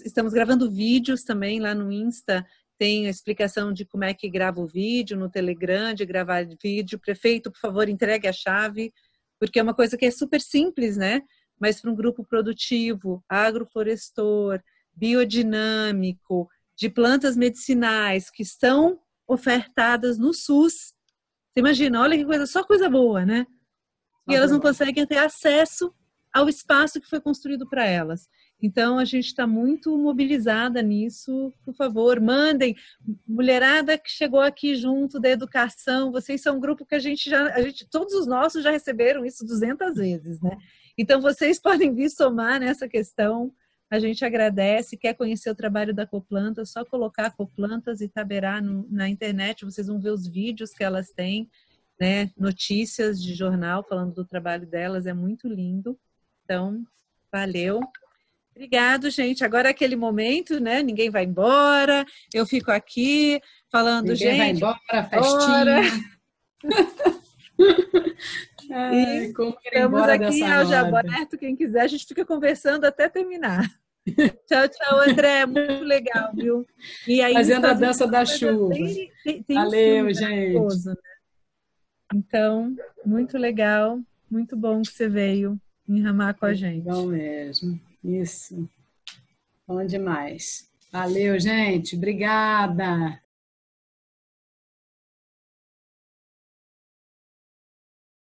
Estamos gravando vídeos também lá no Insta. Tem a explicação de como é que grava o vídeo, no Telegram, de gravar vídeo. Prefeito, por favor, entregue a chave, porque é uma coisa que é super simples, né? Mas para um grupo produtivo, agroflorestor, biodinâmico, de plantas medicinais que estão ofertadas no SUS. Você imagina, olha que coisa, só coisa boa, né? E elas não conseguem ter acesso ao espaço que foi construído para elas. Então, a gente está muito mobilizada nisso. Por favor, mandem. Mulherada que chegou aqui junto da educação, vocês são um grupo que todos os nossos já receberam isso 200 vezes, né? Então, vocês podem vir somar nessa questão. A gente agradece. Quer conhecer o trabalho da Coplantas, só colocar Coplantas Itaberá na internet, vocês vão ver os vídeos que elas têm, né? Notícias de jornal falando do trabalho delas, é muito lindo. Então, valeu. Obrigado, gente. Agora é aquele momento, né? Ninguém vai embora. Eu fico aqui falando, Ninguém vai embora, festinha. E estamos aqui ao Jaboneto, quem quiser, a gente fica conversando até terminar. Tchau, tchau, André. Muito legal, viu? E aí, fazendo a dança da chuva. Tem valeu, gente. Né? Então, muito legal, muito bom que você veio enramar com a gente. Bom mesmo, isso. Bom demais. Valeu, gente. Obrigada.